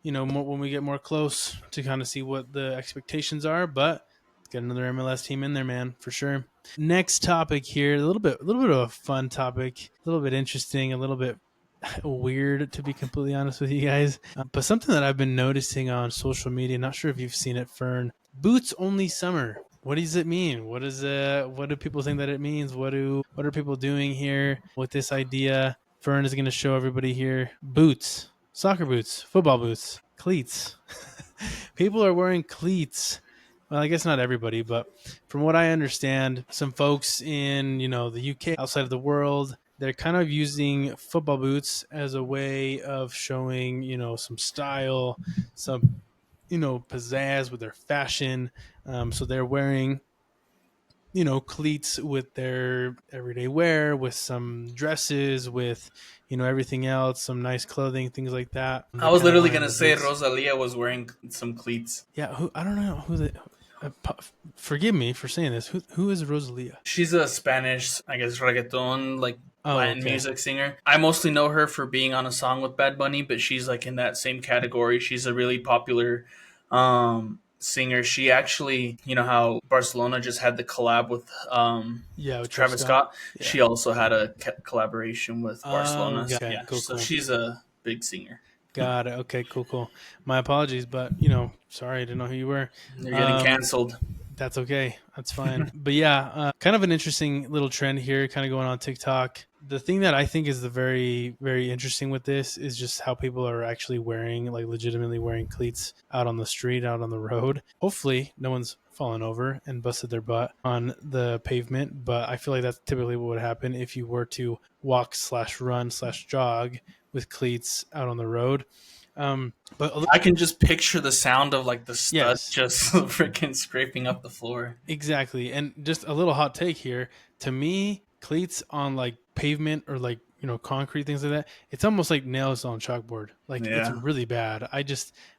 A: more, when we get more close to kind of see what the expectations are. But let's get another MLS team in there, man, for sure. Next topic here, a little bit of a fun topic, a little bit interesting, a little bit weird to be completely honest with you guys. But something that I've been noticing on social media, not sure if you've seen it, Fern. Boots only summer. What does it mean? What do people think that it means? What are people doing here with this idea? Fern is going to show everybody here boots, soccer boots, football boots, cleats. People are wearing cleats. Well, I guess not everybody, but from what I understand, some folks in, the UK, outside of the world, they're kind of using football boots as a way of showing, some style, some, pizzazz with their fashion. So they're wearing, cleats with their everyday wear, with some dresses, with, everything else, some nice clothing, things like that.
B: I
A: They're
B: was
A: kind of
B: literally
A: wearing
B: gonna
A: the
B: say
A: boots.
B: Rosalia was wearing some cleats.
A: Yeah, I don't know who the. Forgive me for saying this. Who is Rosalia?
B: She's a Spanish, I guess, reggaeton, like
A: Oh,
B: Latin
A: okay.
B: music singer. I mostly know her for being on a song with Bad Bunny, but she's like in that same category. She's a really popular singer. She actually, you know how Barcelona just had the collab with
A: Yeah, with Travis
B: Travis
A: Scott.
B: Scott?
A: Yeah.
B: She also had a collaboration with
A: Oh,
B: Barcelona.
A: okay.
B: Yeah,
A: Cool,
B: so
A: cool.
B: she's a big singer.
A: Got it. Okay, cool, cool. My apologies, but sorry, I didn't know who you were.
B: You're getting
A: Um,
B: canceled.
A: That's okay. That's fine. But yeah, kind of an interesting little trend here, kind of going on TikTok. The thing that I think is the very, very interesting with this is just how people are actually wearing, like legitimately wearing cleats out on the street, out on the road. Hopefully, no one's fallen over and busted their butt on the pavement. But I feel like that's typically what would happen if you were to walk slash run slash jog with cleats out on the road. But
B: I can just picture the sound of like the stud
A: yes,
B: just freaking scraping up the floor.
A: exactly. And just a little hot take here. To me, cleats on like pavement or like, concrete, things like that, it's almost like nails on chalkboard. Like it's
B: Yeah.
A: really bad.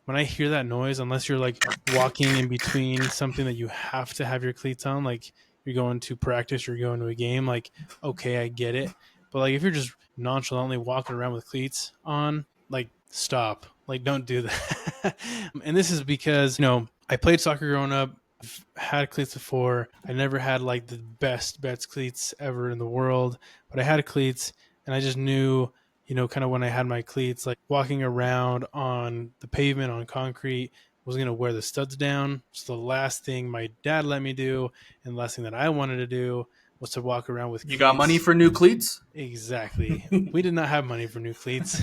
A: When I hear that noise, unless you're like walking in between something that you have to have your cleats on, like you're going to practice, you're going to a game, like, okay, I get it. But like if you're just nonchalantly walking around with cleats on, like stop. Like don't do that. And this is because, I played soccer growing up. I've had cleats before. I never had like the best cleats ever in the world, but I had cleats and I just knew, kind of when I had my cleats, like walking around on the pavement on concrete, was going to wear the studs down. So the last thing my dad let me do and the last thing that I wanted to do was to walk around with
B: You
A: cleats.
B: got money for new cleats?
A: Exactly. We did not have money for new cleats.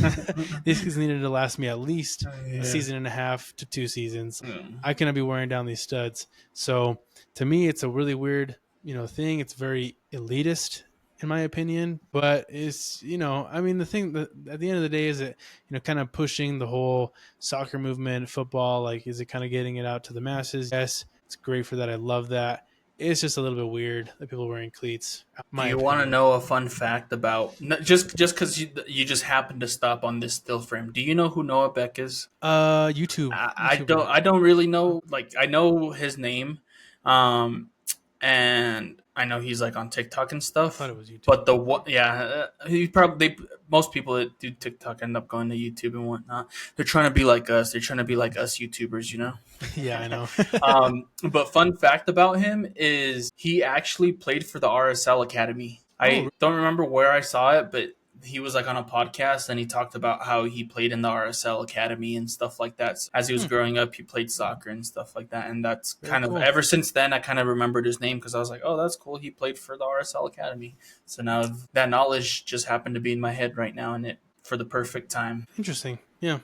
A: These cleats needed to last me at least a season and a half to 2 seasons. I cannot be wearing down these studs. So to me, it's a really weird, thing. It's very elitist in my opinion, but it's, I mean, the thing that at the end of the day is it, kind of pushing the whole soccer movement, football, like, is it kind of getting it out to the masses? Yes, it's great for that. I love that. It's just a little bit weird that people are wearing cleats.
B: Do you want to know a fun fact about just because you just happened to stop on this still frame? Do you know who Noah Beck is?
A: YouTube.
B: I don't really know. Like, I know his name, and I know he's like on TikTok and stuff.
A: I thought it was YouTube.
B: But he probably most people that do TikTok end up going to YouTube and whatnot. They're trying to be like us. They're trying to be like us YouTubers,
A: Yeah, I know.
B: But fun fact about him is he actually played for the RSL Academy. I don't remember where I saw it, but he was like on a podcast and he talked about how he played in the RSL Academy and stuff like that. As he was growing up, he played soccer and stuff like that. And that's very cool. Ever since then, I kind of remembered his name because I was like, oh, that's cool. He played for the RSL Academy. So now that knowledge just happened to be in my head right now and it for the perfect time.
A: Interesting. Yeah.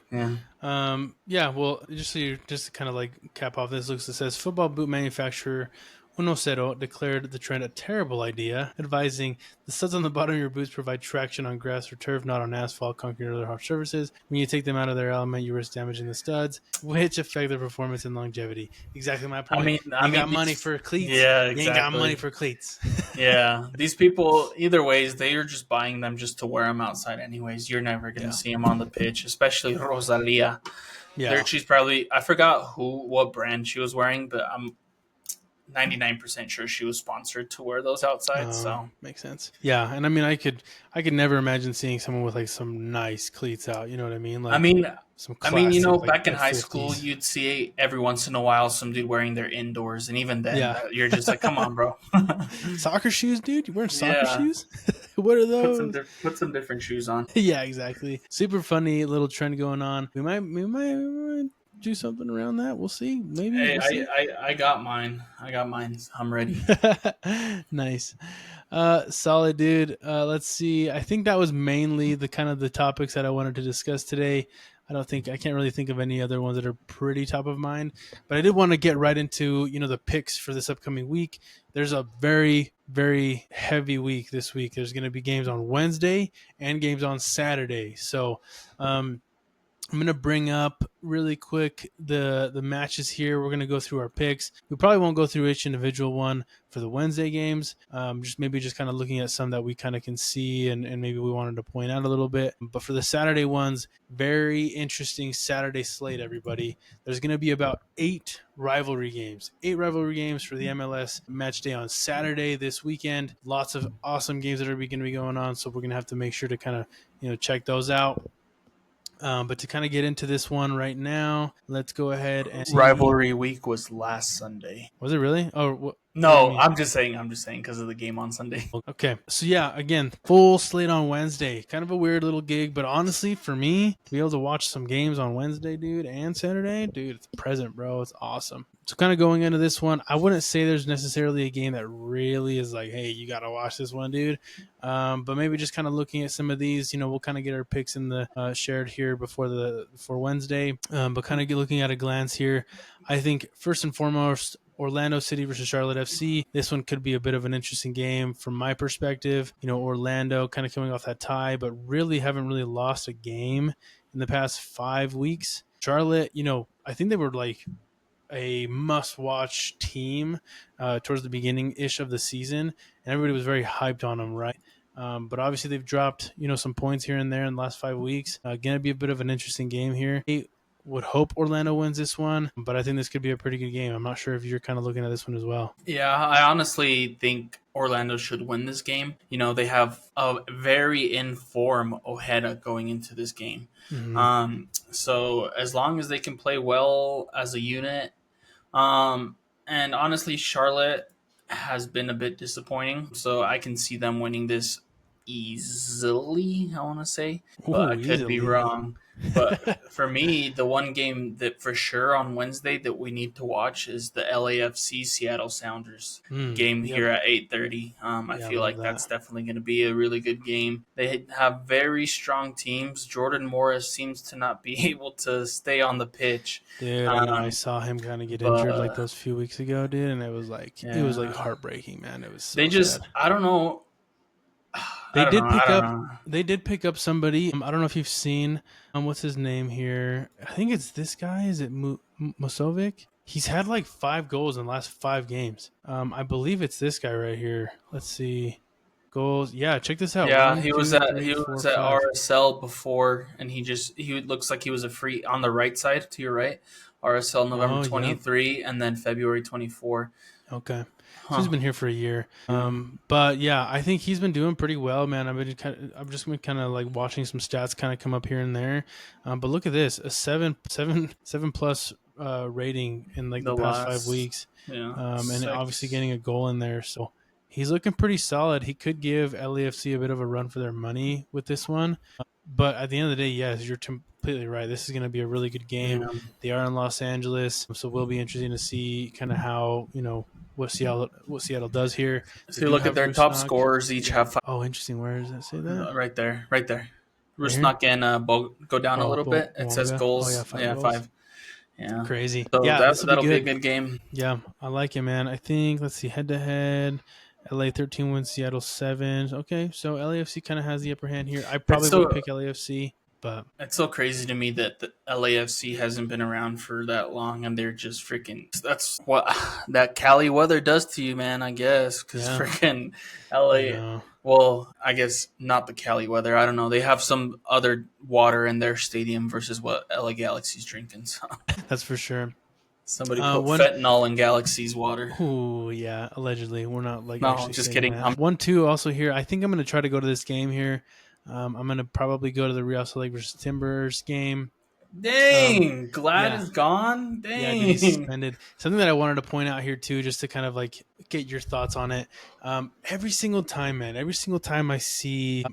A: Well, just to kind of like cap off this, it says football boot manufacturer Uno Cero declared the trend a terrible idea, advising the studs on the bottom of your boots provide traction on grass or turf, not on asphalt, concrete, or other harsh surfaces. When you take them out of their element, you risk damaging the studs, which affect their performance and longevity. Exactly my point. You got money for cleats.
B: Yeah, exactly.
A: You ain't got money for cleats.
B: Yeah, these people, either ways, they are just buying them just to wear them outside anyways. You're never going to see them on the pitch, especially Rosalia. Yeah. She's probably, I forgot what brand she was wearing, but I'm 99% sure she was sponsored to wear those outside. So
A: makes sense. Yeah, and I mean, I could never imagine seeing someone with like some nice cleats out. You know what I mean? Like, some classic,
B: back in high school, you'd see every once in a while some dude wearing their indoors, and even then, you're just like, come on, bro.
A: Soccer shoes, dude? You wearing soccer shoes? What are those?
B: Put some different shoes on.
A: Yeah, exactly. Super funny little trend going on. We might do something around that. We'll see. Maybe.
B: Hey, I got mine. I'm ready.
A: Nice. Solid, dude. Let's see. I think that was mainly the kind of the topics that I wanted to discuss today. I can't really think of any other ones that are pretty top of mind, but I did want to get right into, the picks for this upcoming week. There's a very, very heavy week this week. There's going to be games on Wednesday and games on Saturday. So, I'm going to bring up really quick the matches here. We're going to go through our picks. We probably won't go through each individual one for the Wednesday games. Just kind of looking at some that we kind of can see and maybe we wanted to point out a little bit. But for the Saturday ones, very interesting Saturday slate, everybody. There's going to be about 8 rivalry games for the MLS Matchday on Saturday this weekend. Lots of awesome games that are going to be going on. So we're going to have to make sure to kind of, check those out. But to kind of get into this one right now, let's go ahead and
B: rivalry week was last Sunday.
A: Was it really? Oh,
B: no, I'm just saying because of the game on Sunday.
A: Okay. So yeah, again, full slate on Wednesday. Kind of a weird little gig, but honestly, for me, to be able to watch some games on Wednesday, dude, and Saturday, dude, it's a present, bro. It's awesome. So kind of going into this one, I wouldn't say there's necessarily a game that really is like, hey, you got to watch this one, dude. But maybe just kind of looking at some of these, we'll kind of get our picks in the shared here before Wednesday. But kind of looking at a glance here, I think first and foremost, Orlando City versus Charlotte FC. This one could be a bit of an interesting game from my perspective. Orlando kind of coming off that tie, but really haven't really lost a game in the past 5 weeks. Charlotte, I think they were like a must-watch team towards the beginning-ish of the season, and everybody was very hyped on them, right? But obviously they've dropped, some points here and there in the last 5 weeks. Going to be a bit of an interesting game here. I would hope Orlando wins this one, but I think this could be a pretty good game. I'm not sure if you're kind of looking at this one as well.
B: Yeah, I honestly think Orlando should win this game. They have a very in form Ojeda going into this game. Mm-hmm. So as long as they can play well as a unit, and honestly, Charlotte has been a bit disappointing. So I can see them winning this easily, I want to say. But I could be wrong. But for me, the one game that for sure on Wednesday that we need to watch is the LAFC Seattle Sounders game
A: Yep.
B: here at 8:30. I
A: Yeah, I
B: feel
A: love
B: like
A: that.
B: that's definitely going to be a really good game. They have very strong teams. Jordan Morris seems to not be able to stay on the pitch.
A: Dude, I know I
B: Um,
A: saw him kind of get injured like
B: but
A: those few weeks ago, dude, and it was like
B: yeah,
A: heartbreaking, man. It was
B: they
A: so
B: just,
A: sad.
B: I don't know. I
A: They
B: don't know.
A: did
B: I
A: pick
B: don't
A: up.
B: know.
A: They did pick up somebody. I don't know if you've seen. What's his name here? I think it's this guy. Is it Musovic? He's had like 5 goals in the last 5 games. I believe it's this guy right here. Let's see. Goals. Yeah, check this out.
B: Yeah,
A: One,
B: he was
A: two,
B: at
A: three,
B: he
A: four,
B: was at
A: five.
B: RSL before, and he looks like he was a free on the right side to your right. RSL November
A: Oh, yep.
B: 23, and then February 24.
A: Okay. So he's
B: Huh.
A: been here for a year.
B: Yeah.
A: But yeah, I think he's been doing pretty well, man. I've just been kind of like watching some stats kind of come up here and there. But look at this, a seven plus rating in like the
B: The
A: past 5
B: last,
A: weeks.
B: yeah,
A: And obviously
B: six.
A: getting a goal in there. So he's looking pretty solid. He could give LAFC a bit of a run for their money with this one. But at the end of the day, yes, you're completely right. This is going to be a really good game.
B: Yeah.
A: They are in Los Angeles, so will be interesting to see kind of how what Seattle does here. They
B: So you
A: do
B: look at
A: have
B: their top
A: Rusnak.
B: scorers, each have five.
A: Oh, interesting. Where does that say that?
B: Right there, right there.
A: Right here?
B: Rusnak and go down a
A: Oh,
B: little bit. It says
A: Wonga. Oh yeah,
B: goals.
A: five
B: Yeah,
A: goals.
B: five. Yeah.
A: Crazy.
B: So
A: Yeah, this will be
B: that'll be a
A: good.
B: good game.
A: Yeah, I like it, man. I think let's see, head to head. LA 13 wins, Seattle 7. Okay, so LAFC kind of has the upper hand here. I
B: It's
A: probably would
B: so
A: pick LAFC, but
B: It's so crazy to me that the LAFC hasn't been around for that long, and they're just freaking. That's what that Cali weather does to you, man. I guess because
A: yeah,
B: freaking
A: I
B: LA.
A: know.
B: Well, I guess not the Cali weather. I don't know. They have some other water in their stadium versus what LA Galaxy's drinking. So
A: That's for sure.
B: somebody put
A: One
B: fentanyl in Galaxy's water.
A: Oh yeah, allegedly. We're not like
B: No,
A: actually
B: just
A: saying
B: kidding.
A: that. 1-2 also here. I think I'm gonna try to go to this game here. I'm gonna probably go to the Real Salt Lake versus Timbers game.
B: Dang, Glad
A: Yeah,
B: is gone.
A: yeah, dude, he's
B: Dang.
A: suspended. Something that I wanted to point out here too, just to kind of like get your thoughts on it. Every single time, man, every single time I see,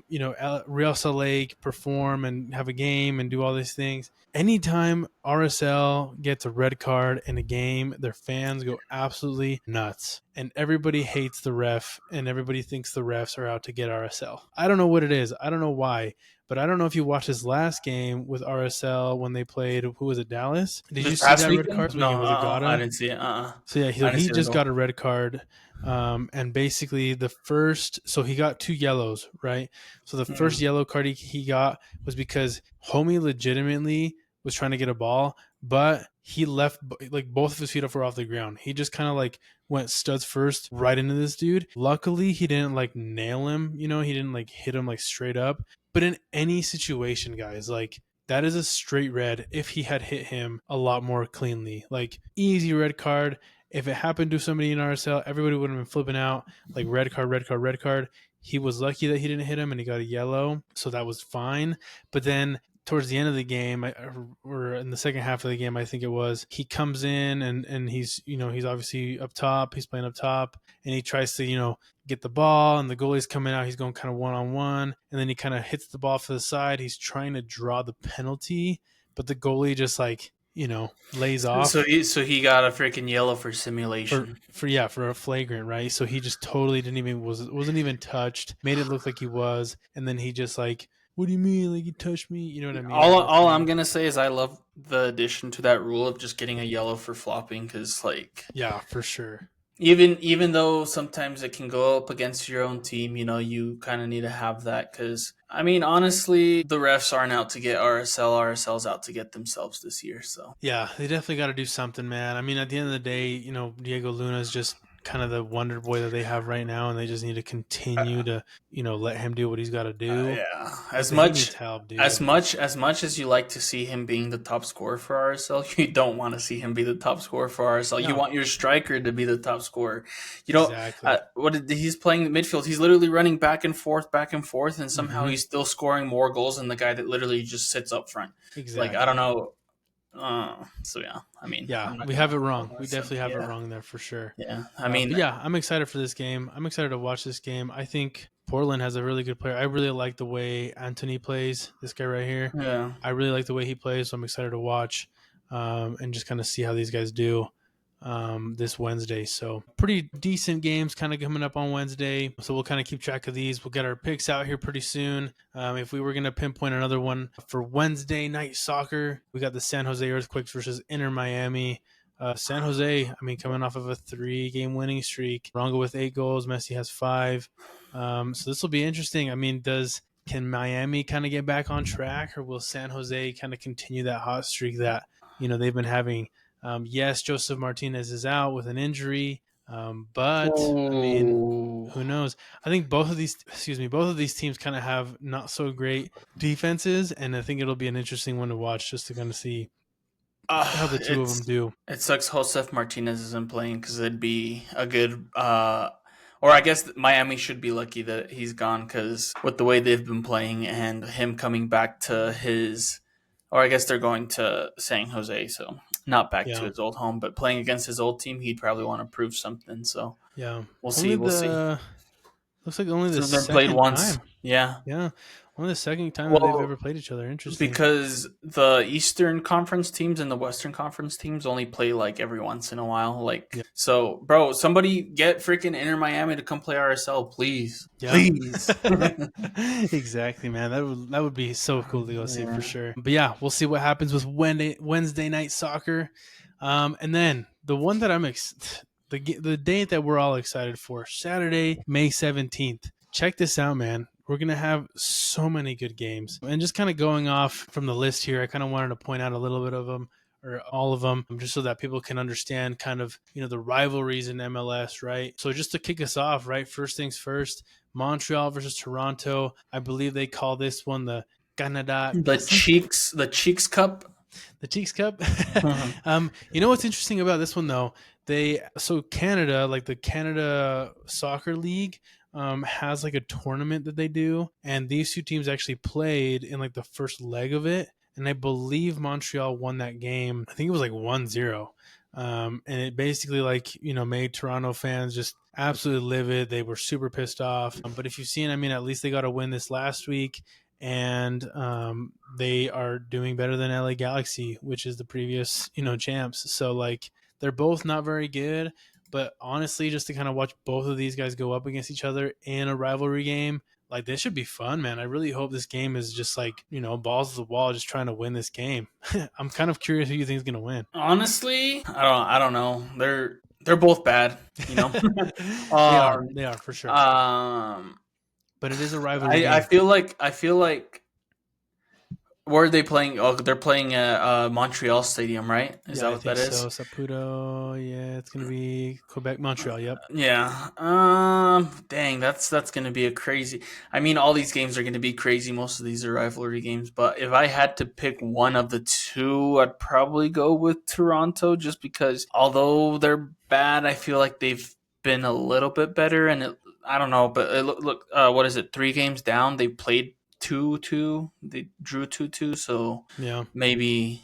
A: Real Salt Lake perform and have a game and do all these things, anytime RSL gets a red card in a game, their fans go absolutely nuts. And everybody hates the ref, and everybody thinks the refs are out to get RSL. I don't know what it is. I don't know why. But I don't know if you watched his last game with RSL when they played. Who was it? Dallas. Did you
B: This
A: see
B: past
A: that red card
B: weekend?
A: this
B: No,
A: weekend? Was it
B: I
A: Gata?
B: didn't see it.
A: So yeah,
B: I didn't
A: he
B: see the
A: just
B: goal.
A: got a red card, and basically the first. So he got 2 yellows, right? So the first yellow card he got was because homie legitimately was trying to get a ball, but he left like both of his feet were off the ground. He just kind of like went studs first right into this dude. Luckily, he didn't like nail him. He didn't like hit him like straight up. But in any situation, guys, like that is a straight red if he had hit him a lot more cleanly. Like easy red card. If it happened to somebody in RSL, everybody would have been flipping out like red card, red card, red card. He was lucky that he didn't hit him and he got a yellow, so that was fine. But then towards the end of the game, or in the second half of the game, I think it was, he comes in and he's obviously up top. He's playing up top, and he tries to get the ball, and the goalie's coming out. He's going kind of one-on-one, and then he kind of hits the ball to the side. He's trying to draw the penalty, but the goalie just lays off
B: So he got a freaking yellow for
A: for
B: simulation.
A: for a flagrant, right? So he just totally didn't even wasn't even touched, made it look like he was, and then he just like, what do you mean? Like you touched me? You know what I mean?
B: All I'm gonna say is I love the addition to that rule of just getting a yellow for flopping because like
A: Yeah, for sure.
B: even though sometimes it can go up against your own team, you kind of need to have that because I mean honestly the refs aren't out to get RSL. RSL's out to get themselves this year. So
A: Yeah, they definitely got to do something, man. I mean, at the end of the day, Diego Luna is just kind of the wonder boy that they have right now, and they just need to continue to, let him do what he's got to do.
B: yeah,
A: But he needs help, dude.
B: as much as you like to see him being the top scorer for RSL, you don't want to see him be the top scorer for RSL. You
A: No,
B: want your striker to be the top scorer.
A: exactly.
B: He's playing midfield. He's literally running back and forth, and somehow
A: hmm
B: he's still scoring more goals than the guy that literally just sits up front. Like I don't
A: Exactly.
B: know. So yeah, I mean,
A: Yeah,
B: I'm not
A: we
B: gonna.
A: have it
B: I'm not
A: wrong.
B: gonna
A: We
B: say,
A: definitely have it
B: yeah,
A: wrong there for sure.
B: yeah.
A: But yeah, I'm excited for this game. I'm excited to watch this game. I think Portland has a really good player. I really like the way Anthony plays. This guy right here,
B: Yeah.
A: I really like the way he plays. So I'm excited to watch and just kind of see how these guys do this Wednesday. So pretty decent games kind of coming up on Wednesday. So we'll kind of keep track of these. We'll get our picks out here pretty soon. If we were going to pinpoint another one for Wednesday night soccer, we got the San Jose Earthquakes versus Inter Miami. San Jose, I mean, coming off of a 3-game winning streak. Rongo with 8 goals. Messi has 5. So this will be interesting. I mean, can Miami kind of get back on track, or will San Jose kind of continue that hot streak that they've been having? Yes, Joseph Martinez is out with an injury, but I mean,
B: Oh.
A: who knows? I think both of these teams kind of have not so great defenses, and I think it'll be an interesting one to watch just to kind of see how the two of them do.
B: It sucks Josef Martinez isn't playing because it'd be a good. Or I guess Miami should be lucky that he's gone because with the way they've been playing and him coming back to his, or I guess they're going to San Jose, so not back to his old home, but playing against his old team, he'd probably want to prove something. So
A: yeah,
B: we'll see. We'll see.
A: Looks like only the
B: So they've
A: second
B: played once.
A: time.
B: Yeah.
A: Only the second time that they've ever played each other. Interesting.
B: Because the Eastern Conference teams and the Western Conference teams only play like every once in a while. So, bro, somebody get freaking Inter Miami to come play RSL, please.
A: Yeah.
B: Please.
A: Exactly, man. That would be so cool to go see for sure. But yeah, we'll see what happens with Wednesday night soccer. And then the one that the date that we're all excited for, Saturday, May 17th. Check this out, man. We're going to have so many good games. And just kind of going off from the list here, I kind of wanted to point out a little bit of them, or all of them, just so that people can understand kind of, the rivalries in MLS, right? So just to kick us off, right, first things first, Montreal versus Toronto. I believe they call this one the Canada
B: Cheeks Cup.
A: The Cheeks Cup. You know what's interesting about this one though? Canada, like the Canada Soccer League, has like a tournament that they do, and these two teams actually played in like the first leg of it, and I believe Montreal won that game. I think it was like 1-0. And it basically made Toronto fans just absolutely livid. They were super pissed off. But if you've seen, I mean, at least they got a win this last week, and they are doing better than LA Galaxy, which is the previous, champs. So they're both not very good, but honestly, just to kind of watch both of these guys go up against each other in a rivalry game, this should be fun, man. I really hope this game is just balls to the wall, just trying to win this game. I'm kind of curious who you think is going to win.
B: Honestly, I don't know. They're both bad,
A: They are for sure. But it is a rivalry game.
B: I feel like where are they playing? Oh, they're playing at Montreal Stadium, right? Is that what that is?
A: So Saputo, yeah, it's gonna be Quebec, Montreal. Yep.
B: Yeah. Dang, that's gonna be a crazy. I mean, all these games are gonna be crazy. Most of these are rivalry games, but if I had to pick one of the two, I'd probably go with Toronto, just because although they're bad, I feel like they've been a little bit better. And I don't know, but look, what is it? 3 games down, they played 2-2. They drew 2-2. So
A: yeah,
B: maybe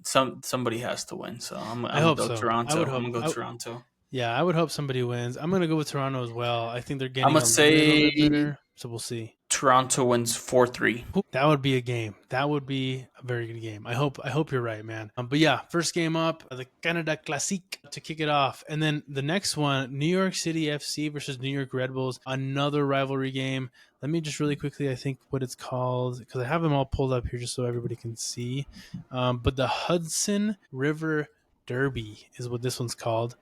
B: somebody has to win. So
A: I hope
B: go
A: so.
B: Toronto. I'm gonna go Toronto.
A: Yeah, I would hope somebody wins. I'm gonna go with Toronto as well. I think they're getting
B: I'm gonna say
A: little bit better, so we'll see.
B: Toronto wins 4-3.
A: That would be a game. That would be a very good game. I hope you're right, man. But yeah, first game up, the Canada Classique to kick it off. And then the next one, New York City FC versus New York Red Bulls, another rivalry game. Let me just really quickly, I think what it's called, because I have them all pulled up here just so everybody can see. But the Hudson River Derby is what this one's called.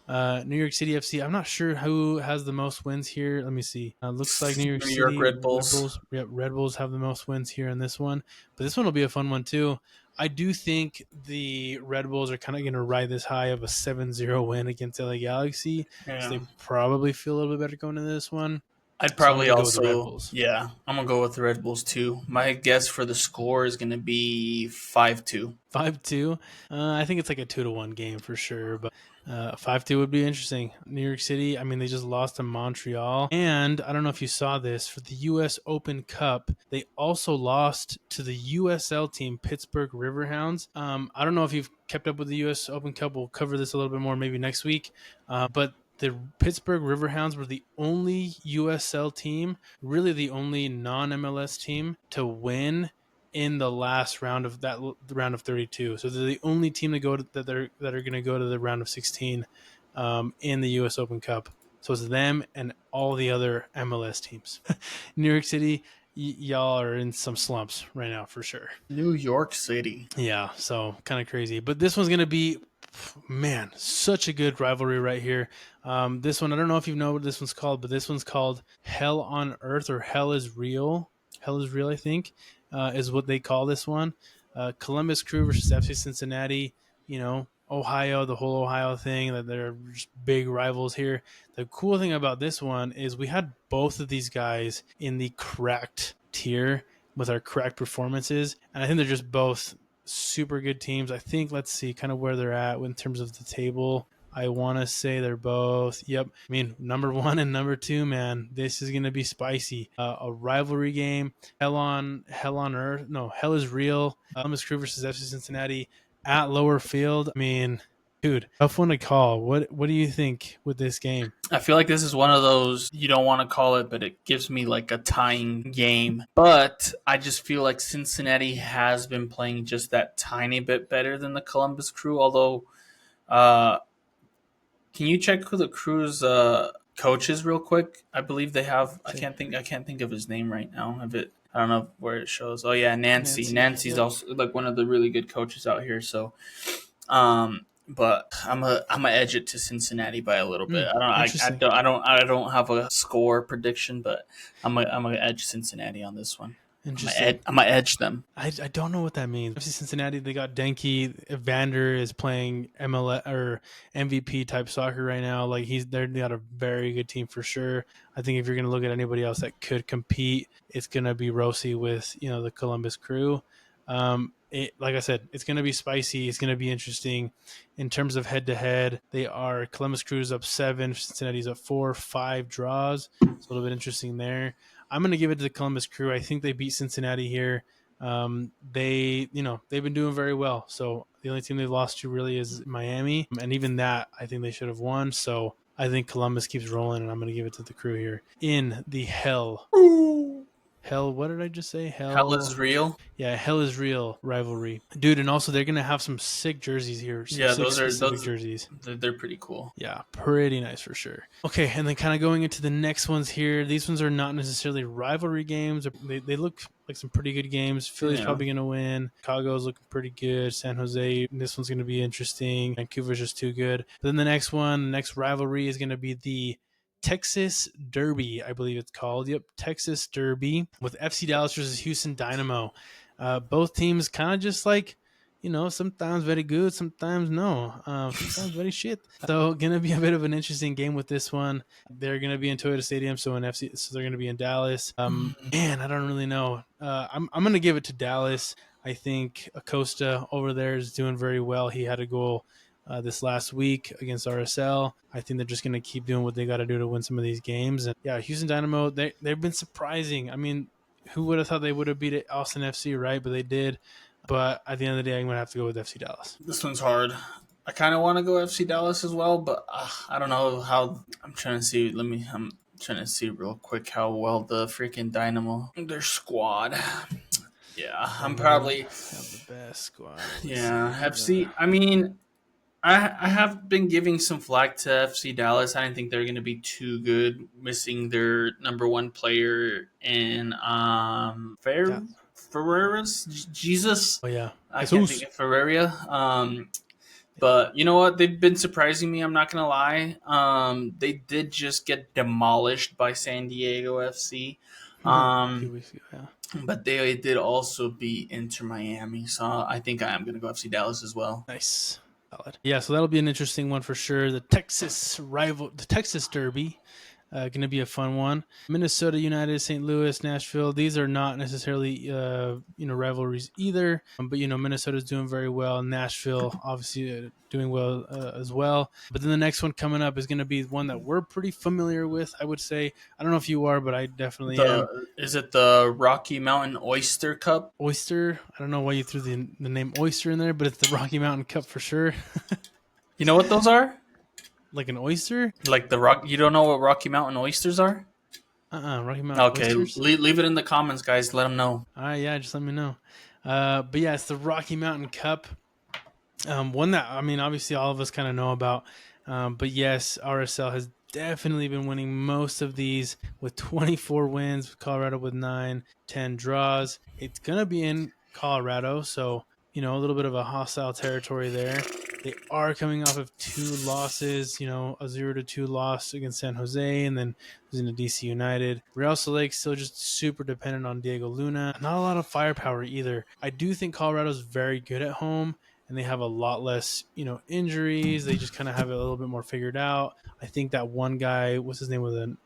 A: New York City FC. I'm not sure who has the most wins here. Let me see. Looks like New York
B: Red Bulls.
A: Red Bulls have the most wins here in this one. But this one will be a fun one too. I do think the Red Bulls are kind of going to ride this high of a 7-0 win against LA Galaxy. Yeah. So they probably feel a little bit better going into this one.
B: I'd probably also go with the Red Bulls. Yeah, I'm going to go with the Red Bulls too. My guess for the score is going to be 5-2.
A: 5-2? I think it's like a 2-1 game for sure, but 5-2 would be interesting. New York City, I mean, they just lost to Montreal. And I don't know if you saw this, for the U.S. Open Cup, they also lost to the USL team, Pittsburgh Riverhounds. I don't know if you've kept up with the U.S. Open Cup. We'll cover this a little bit more maybe next week. But the Pittsburgh Riverhounds were the only USL team, really the only non-MLS team to win in the last round of that round of 32. So they're the only team to go to, that are going to go to the round of 16 in the US Open Cup. So it's them and all the other MLS teams. New York City, y'all are in some slumps right now for sure.
B: New York City.
A: Yeah, so kind of crazy. But this one's going to be, man, such a good rivalry right here. This one, I don't know if you know what this one's called, but this one's called Hell on Earth, or Hell is Real. Hell is Real, I think, is what they call this one. Columbus Crew versus FC Cincinnati. You know, Ohio, the whole Ohio thing, that they're just big rivals here. The cool thing about this one is we had both of these guys in the cracked tier with our correct performances, and I think they're just both super good teams. I think, let's see kind of where they're at in terms of the table. I want to say they're both, yep. I mean, number 1 and number 2, man, this is going to be spicy. A rivalry game. Hell on Earth. No, Hell is Real. Columbus Crew versus FC Cincinnati at Lower Field. I mean, dude, tough one to call. What do you think with this game?
B: I feel like this is one of those you don't want to call it, but it gives me like a tying game. But I just feel like Cincinnati has been playing just that tiny bit better than the Columbus Crew. Although, can you check who the Crew's coach is real quick? I believe they have. I can't think of his name right now. I don't know where it shows. Oh yeah, Nancy. Nancy's
A: yep.
B: also like one of the really good coaches out here. So, but I'm a edge it to Cincinnati by a little bit. I don't have a score prediction, but I'm a edge Cincinnati on this one.
A: Interesting.
B: I'm gonna edge them.
A: I don't know what that means. FC Cincinnati, they got Denke. Vander is playing MLS or MVP type soccer right now. Like they got a very good team for sure. I think if you're gonna look at anybody else that could compete, it's gonna be Rossi with the Columbus Crew. Like I said, it's going to be spicy. It's going to be interesting in terms of head-to-head. They are Columbus Crew's up 7, Cincinnati's up 4, 5 draws. It's a little bit interesting there. I'm going to give it to the Columbus Crew. I think they beat Cincinnati here. They've been doing very well. So the only team they've lost to really is Miami, and even that I think they should have won. So I think Columbus keeps rolling, and I'm going to give it to the Crew here in the Hell. Hell, what did I just say?
B: Hell is Real.
A: Yeah, Hell is Real rivalry, dude. And also, they're gonna have some sick jerseys here.
B: Those
A: jerseys.
B: They're pretty cool.
A: Yeah, pretty nice for sure. Okay, and then kind of going into the next ones here. These ones are not necessarily rivalry games. They look like some pretty good games. Philly's probably gonna win. Chicago's looking pretty good. San Jose, this one's gonna be interesting. Vancouver's just too good. But then the next rivalry is gonna be the Texas Derby, I believe it's called. Yep, Texas Derby with FC Dallas versus Houston Dynamo. Both teams kind of just like, sometimes very good, sometimes no, sometimes very shit. So gonna be a bit of an interesting game with this one. They're gonna be in Toyota Stadium, so they're gonna be in Dallas. Man, I don't really know. I'm gonna give it to Dallas. I think Acosta over there is doing very well. He had a goal this last week against RSL. I think they're just going to keep doing what they got to do to win some of these games. And yeah, Houston Dynamo, they've been surprising. I mean, who would have thought they would have beat Austin FC, right? But they did. But at the end of the day, I'm going to have to go with FC Dallas.
B: This one's hard. I kind of want to go FC Dallas as well, but I don't know how. I'm trying to see. I'm trying to see real quick how well the freaking Dynamo, their squad. Yeah, I'm probably
A: have the best squad.
B: Yeah, FC. I mean, I have been giving some flack to FC Dallas. I didn't think they were going to be too good, missing their number 1 player in Ferreira's Jesus.
A: Oh yeah,
B: I can't think of Ferreira. But you know what? They've been surprising me. I'm not gonna lie. They did just get demolished by San Diego FC.
A: A few weeks ago, yeah.
B: But they did also beat Inter Miami, so I think I am gonna go FC Dallas as well.
A: Nice. Yeah, so that'll be an interesting one for sure. The Texas Derby, going to be a fun one. Minnesota United, St. Louis, Nashville. These are not necessarily rivalries either. But Minnesota's doing very well. Nashville obviously doing well as well. But then the next one coming up is going to be one that we're pretty familiar with, I would say. I don't know if you are, but I definitely am.
B: Is it the Rocky Mountain Oyster Cup?
A: Oyster? I don't know why you threw the name Oyster in there, but it's the Rocky Mountain Cup for sure.
B: You know what those are?
A: Like an oyster?
B: Like the rock. You don't know what Rocky Mountain oysters are?
A: Rocky Mountain
B: Okay,
A: oysters.
B: leave it in the comments, guys. Let them know.
A: All right, yeah, just let me know. But yeah, it's the Rocky Mountain Cup. One that I mean, obviously all of us kind of know about. But yes, RSL has definitely been winning most of these with 24 wins. Colorado with 9, 10 draws. It's gonna be in Colorado, so a little bit of a hostile territory there. They are coming off of 2 losses, a 0-2 loss against San Jose, and then losing to DC United. Real Salt Lake still just super dependent on Diego Luna. Not a lot of firepower either. I do think Colorado's very good at home, and they have a lot less, injuries. They just kind of have it a little bit more figured out. I think that one guy, what's his name,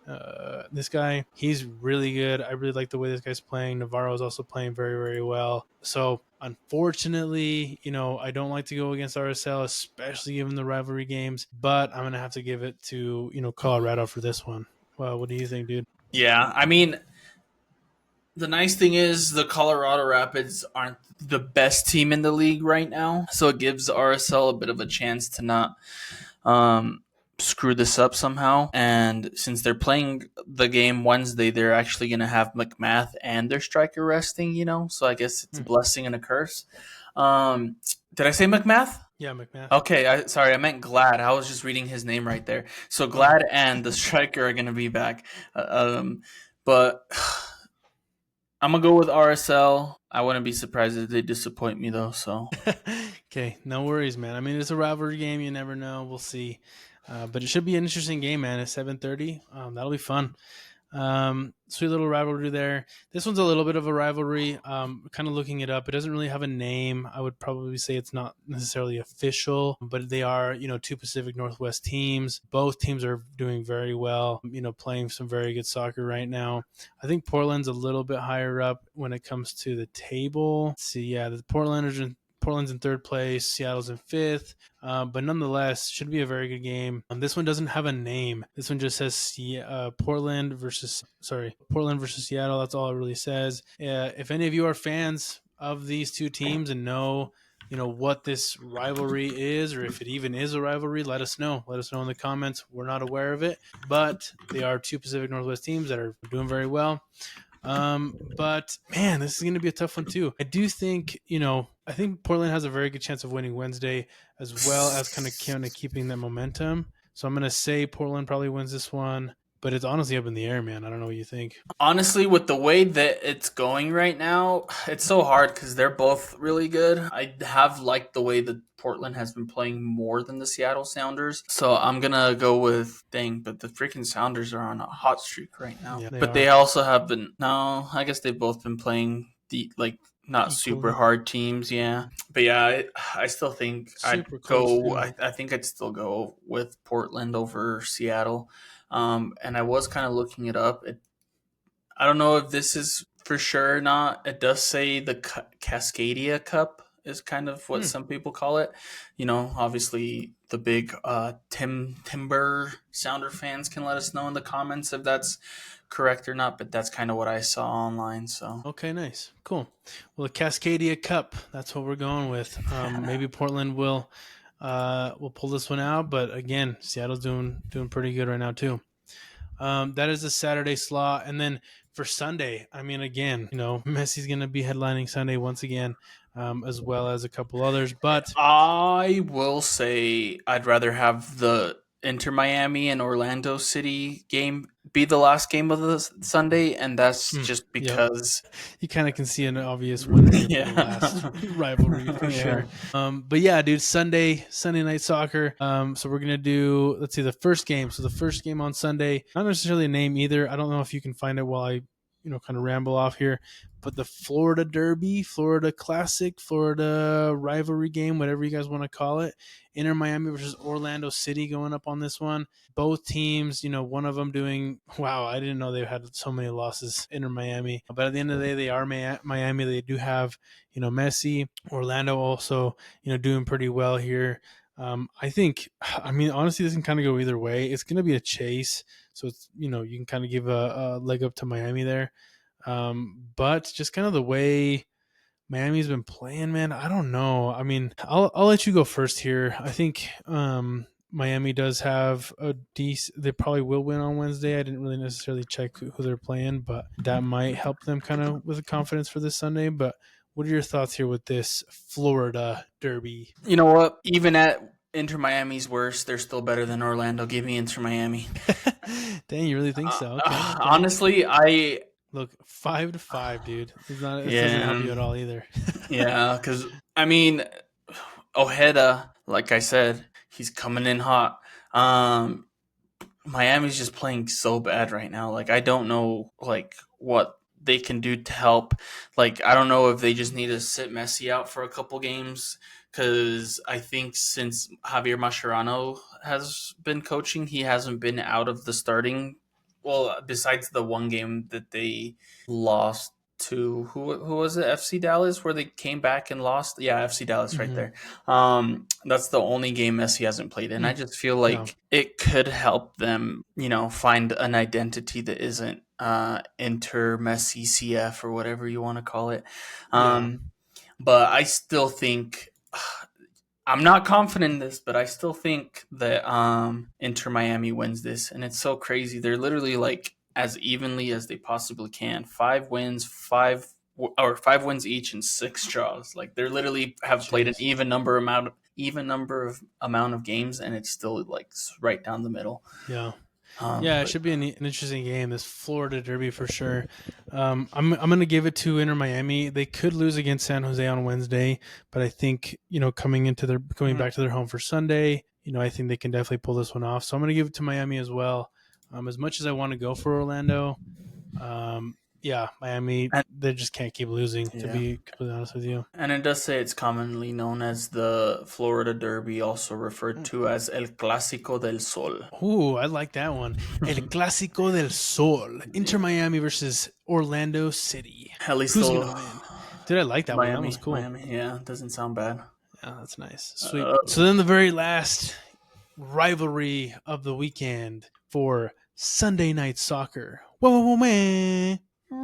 A: this guy, he's really good. I really like the way this guy's playing. Navarro is also playing very, very well. So unfortunately, I don't like to go against RSL, especially given the rivalry games, but I'm going to have to give it to, Colorado for this one. Well, what do you think, dude?
B: Yeah, I mean, the nice thing is the Colorado Rapids aren't the best team in the league right now, so it gives RSL a bit of a chance to not screw this up somehow. And since they're playing the game Wednesday, they're actually going to have McMath and their striker resting, so I guess it's a blessing and a curse. Did I say McMath?
A: Yeah, McMath.
B: Okay, sorry, I meant Glad. I was just reading his name right there. So Glad and the striker are going to be back. But I'm going to go with RSL. I wouldn't be surprised if they disappoint me, though. So
A: okay, no worries, man. I mean, it's a rivalry game. You never know. We'll see. But it should be an interesting game, man. It's 7:30. That'll be fun. Sweet little rivalry there. This one's a little bit of a rivalry. Kind of looking it up, it doesn't really have a name. I would probably say it's not necessarily official, but they are, two Pacific Northwest teams. Both teams are doing very well, playing some very good soccer right now. I think Portland's a little bit higher up when it comes to the table. Let's see, yeah, the Portland's in third place, Seattle's in fifth, but nonetheless, should be a very good game. This one doesn't have a name. This one just says Portland versus Seattle. That's all it really says. If any of you are fans of these two teams and know, what this rivalry is, or if it even is a rivalry, let us know. Let us know in the comments. We're not aware of it, but they are two Pacific Northwest teams that are doing very well. But man, this is going to be a tough one too. I do think, I think Portland has a very good chance of winning Wednesday, as well as kind of keeping that momentum. So I'm going to say Portland probably wins this one, but it's honestly up in the air, man. I don't know what you think.
B: honestly, with the way that it's going right now, it's so hard because they're both really good. I have liked the way that Portland has been playing more than the Seattle Sounders. So I'm going to go with, but the freaking Sounders are on a hot streak right now.
A: Yeah,
B: but they also have been, no, I guess they've both been playing not
A: equally.
B: super hard teams, yeah. But yeah, I still think
A: Super close,
B: I think I'd still go with Portland over Seattle. And I was kind of looking it up. I don't know if this is for sure or not. It does say the Cascadia Cup is kind of what some people call it. Obviously the big Timber Sounder fans can let us know in the comments if that's correct or not, but that's kind of what I saw online. So
A: okay, nice, cool. Well, the Cascadia Cup, that's what we're going with. Maybe Portland will pull this one out, but again, Seattle's doing pretty good right now too. That is a Saturday slot, and then for Sunday, I mean, again, Messi's going to be headlining Sunday once again, as well as a couple others. But
B: I will say I'd rather have the Inter Miami and Orlando City game be the last game of the Sunday, and that's just because
A: you kind of can see an obvious winner for the last rivalry for sure. But yeah, dude, Sunday night soccer. So we're gonna do, let's see, the first game. So the first game on Sunday, not necessarily a name either. I don't know if you can find it while I kind of ramble off here, but the Florida Derby, Florida Classic, Florida rivalry game, whatever you guys want to call it. Inter Miami versus Orlando City going up on this one. Both teams, one of them doing, wow, I didn't know they had so many losses, Inter Miami. But at the end of the day, they are Miami. They do have, Messi. Orlando also, doing pretty well here. I mean, honestly, this can kind of go either way. It's going to be a chase. So it's, you can kind of give a leg up to Miami there. But just kind of the way Miami's been playing, man, I don't know. I mean, I'll let you go first here. I think Miami does have a decent. They probably will win on Wednesday. I didn't really necessarily check who they're playing, but that might help them kind of with the confidence for this Sunday. But what are your thoughts here with this Florida derby?
B: You know what? Even at Inter Miami's worst, they're still better than Orlando. Give me Inter Miami.
A: Dang, you really think so? Okay.
B: Honestly, I
A: Look, 5-5, dude. It's not. It doesn't help
B: yeah
A: you at all either.
B: yeah because I mean Ojeda, like I said, he's coming in hot. Um, Miami's just playing so bad right now. Like I don't know like what they can do to help. Like I don't know if they just need to sit Messi out for a couple games because I think since Javier Mascherano has been coaching, he hasn't been out of the starting. Well, besides the one game that they lost to who was it? FC Dallas, where they came back and lost. Yeah, FC Dallas right there. That's the only game Messi hasn't played, and I just feel
A: Yeah.
B: like it could help them, find an identity that isn't Inter Messi CF or whatever you want to call it. But I still think I'm not confident in this, but I still think that Inter Miami wins this, and it's so crazy. They're literally like as evenly as they possibly can. 5 wins, 5 wins each, and 6 draws. Like they literally have played an even number of games, and it's still like right down the middle.
A: Yeah. It should be an interesting game. This Florida derby for sure. I'm gonna give it to Inter Miami. They could lose against San Jose on Wednesday, but I think going back to their home for Sunday, I think they can definitely pull this one off. So I'm gonna give it to Miami as well. As much as I want to go for Orlando, Miami, they just can't keep losing. To be completely honest with you.
B: And it does say it's commonly known as the Florida Derby, also referred to as El Clásico del Sol.
A: Ooh, I like that one. El Clásico del Sol. Inter Miami versus Orlando City.
B: At least
A: who's gonna win? Dude, I like that
B: Miami,
A: one. That was cool.
B: Miami, yeah, doesn't sound bad.
A: Yeah, that's nice. Sweet. So then the very last rivalry of the weekend for Sunday night soccer. Whoa, man. We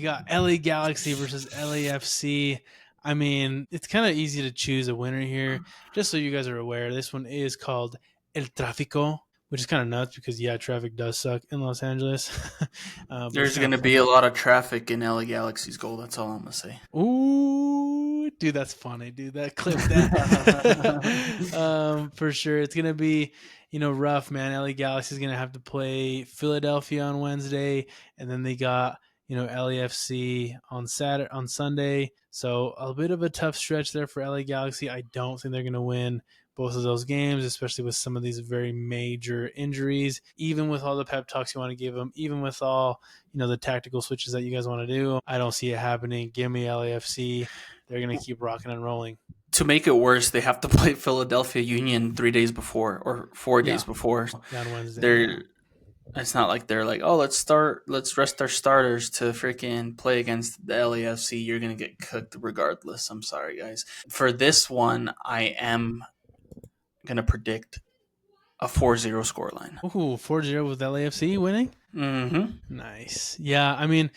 A: got LA Galaxy versus LAFC. I mean, it's kind of easy to choose a winner here. Just so you guys are aware, this one is called El Tráfico, which is kind of nuts because, traffic does suck in Los Angeles.
B: There's going to be a lot of traffic in LA Galaxy's goal. That's all I'm going to say.
A: Ooh, dude, that's funny, dude. That clip that. For sure. It's going to be, rough, man. LA Galaxy is going to have to play Philadelphia on Wednesday, and then they got LAFC on Sunday. So a bit of a tough stretch there for LA Galaxy. I don't think they're going to win both of those games, especially with some of these very major injuries. Even with all the pep talks you want to give them, even with all the tactical switches that you guys want to do, I don't see it happening. Give me LAFC. They're going to keep rocking and rolling.
B: To make it worse, they have to play Philadelphia Union 3 days before or 4 days before.
A: On Wednesday.
B: It's not like they're like, oh, let's rest our starters to freaking play against the LAFC. You're going to get cooked regardless. I'm sorry, guys. For this one, I am going to predict a 4-0 scoreline.
A: Ooh, 4-0 with LAFC winning?
B: Mm-hmm.
A: Nice. Yeah, I mean,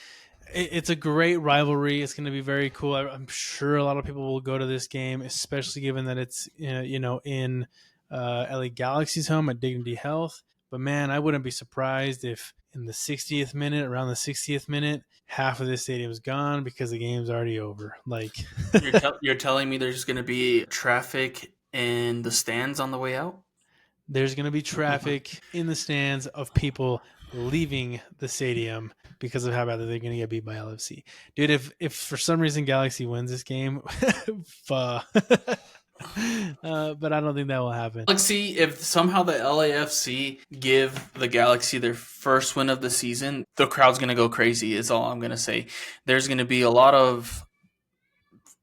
A: it's a great rivalry. It's going to be very cool. I'm sure a lot of people will go to this game, especially given that it's in LA Galaxy's home at Dignity Health. But man, I wouldn't be surprised if in the 60th minute, around the 60th minute, half of this stadium's gone because the game's already over. Like
B: you're telling me there's going to be traffic in the stands on the way out?
A: There's going to be traffic in the stands of people leaving the stadium because of how badly they're going to get beat by LFC. Dude, if for some reason Galaxy wins this game, but I don't think that will happen.
B: Galaxy, if somehow the LAFC give the Galaxy their first win of the season, the crowd's going to go crazy is all I'm going to say. There's going to be a lot of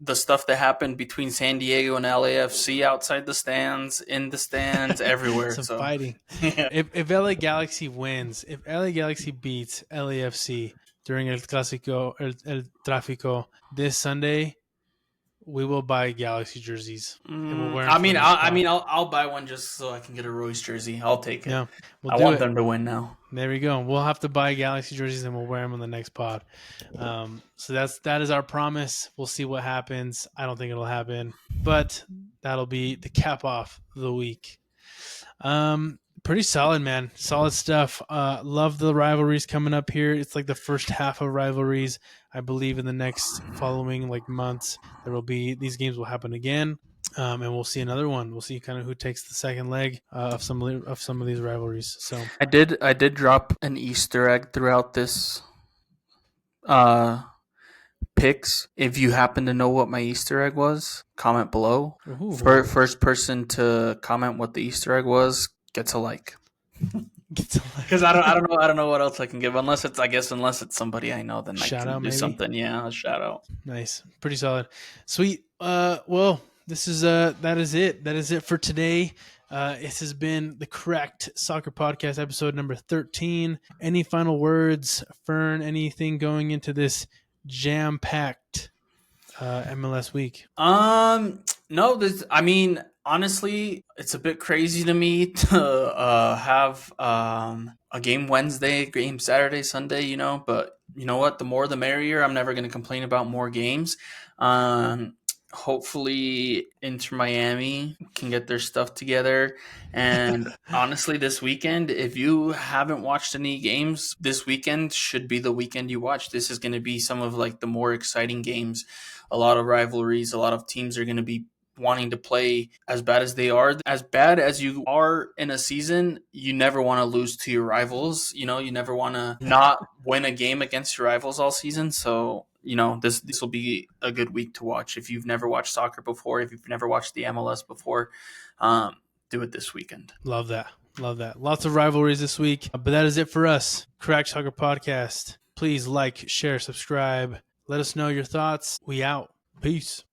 B: the stuff that happened between San Diego and LAFC outside the stands, in the stands, everywhere.
A: Some fighting. Yeah. If LA Galaxy wins, if LA Galaxy beats LAFC during El Clásico, El Tráfico this Sunday, We will buy Galaxy jerseys, and we'll wear them.
B: I'll buy one just so I can get a Royce jersey. I'll take it.
A: Yeah, we'll
B: I
A: do
B: want
A: it.
B: them to win now.
A: There we go. We'll have to buy Galaxy jerseys, and we'll wear them on the next pod. So that is our promise. We'll see what happens. I don't think it'll happen, but that'll be the cap off the week. Pretty solid, man. Solid stuff. Love the rivalries coming up here. It's like the first half of rivalries. I believe in the next following months, these games will happen again. And we'll see another one. We'll see kind of who takes the second leg of some of these rivalries. So
B: I did drop an Easter egg throughout this picks. If you happen to know what my Easter egg was, comment below. First person to comment what the Easter egg was gets a like. Because I don't know what else I can give unless it's somebody I know, then I can do something. Yeah, a shout out.
A: Nice, pretty solid, sweet. Well, this is that is it. That is it for today. This has been the Cracked Soccer Podcast, episode number 13. Any final words, Fern? Anything going into this jam-packed MLS week?
B: No. Honestly, it's a bit crazy to me to have a game Wednesday, game Saturday, Sunday, but you know what? The more the merrier. I'm never going to complain about more games. Hopefully Inter Miami can get their stuff together. And honestly, this weekend, if you haven't watched any games, this weekend should be the weekend you watch. This is going to be some of the more exciting games. A lot of rivalries. A lot of teams are going to be wanting to play as bad as they are. As bad as you are in a season, you never want to lose to your rivals. You never want to not win a game against your rivals all season. So, this will be a good week to watch. If you've never watched soccer before, if you've never watched the MLS before, do it this weekend.
A: Love that. Lots of rivalries this week. But that is it for us. Cracked Soccer Podcast. Please like, share, subscribe. Let us know your thoughts. We out. Peace.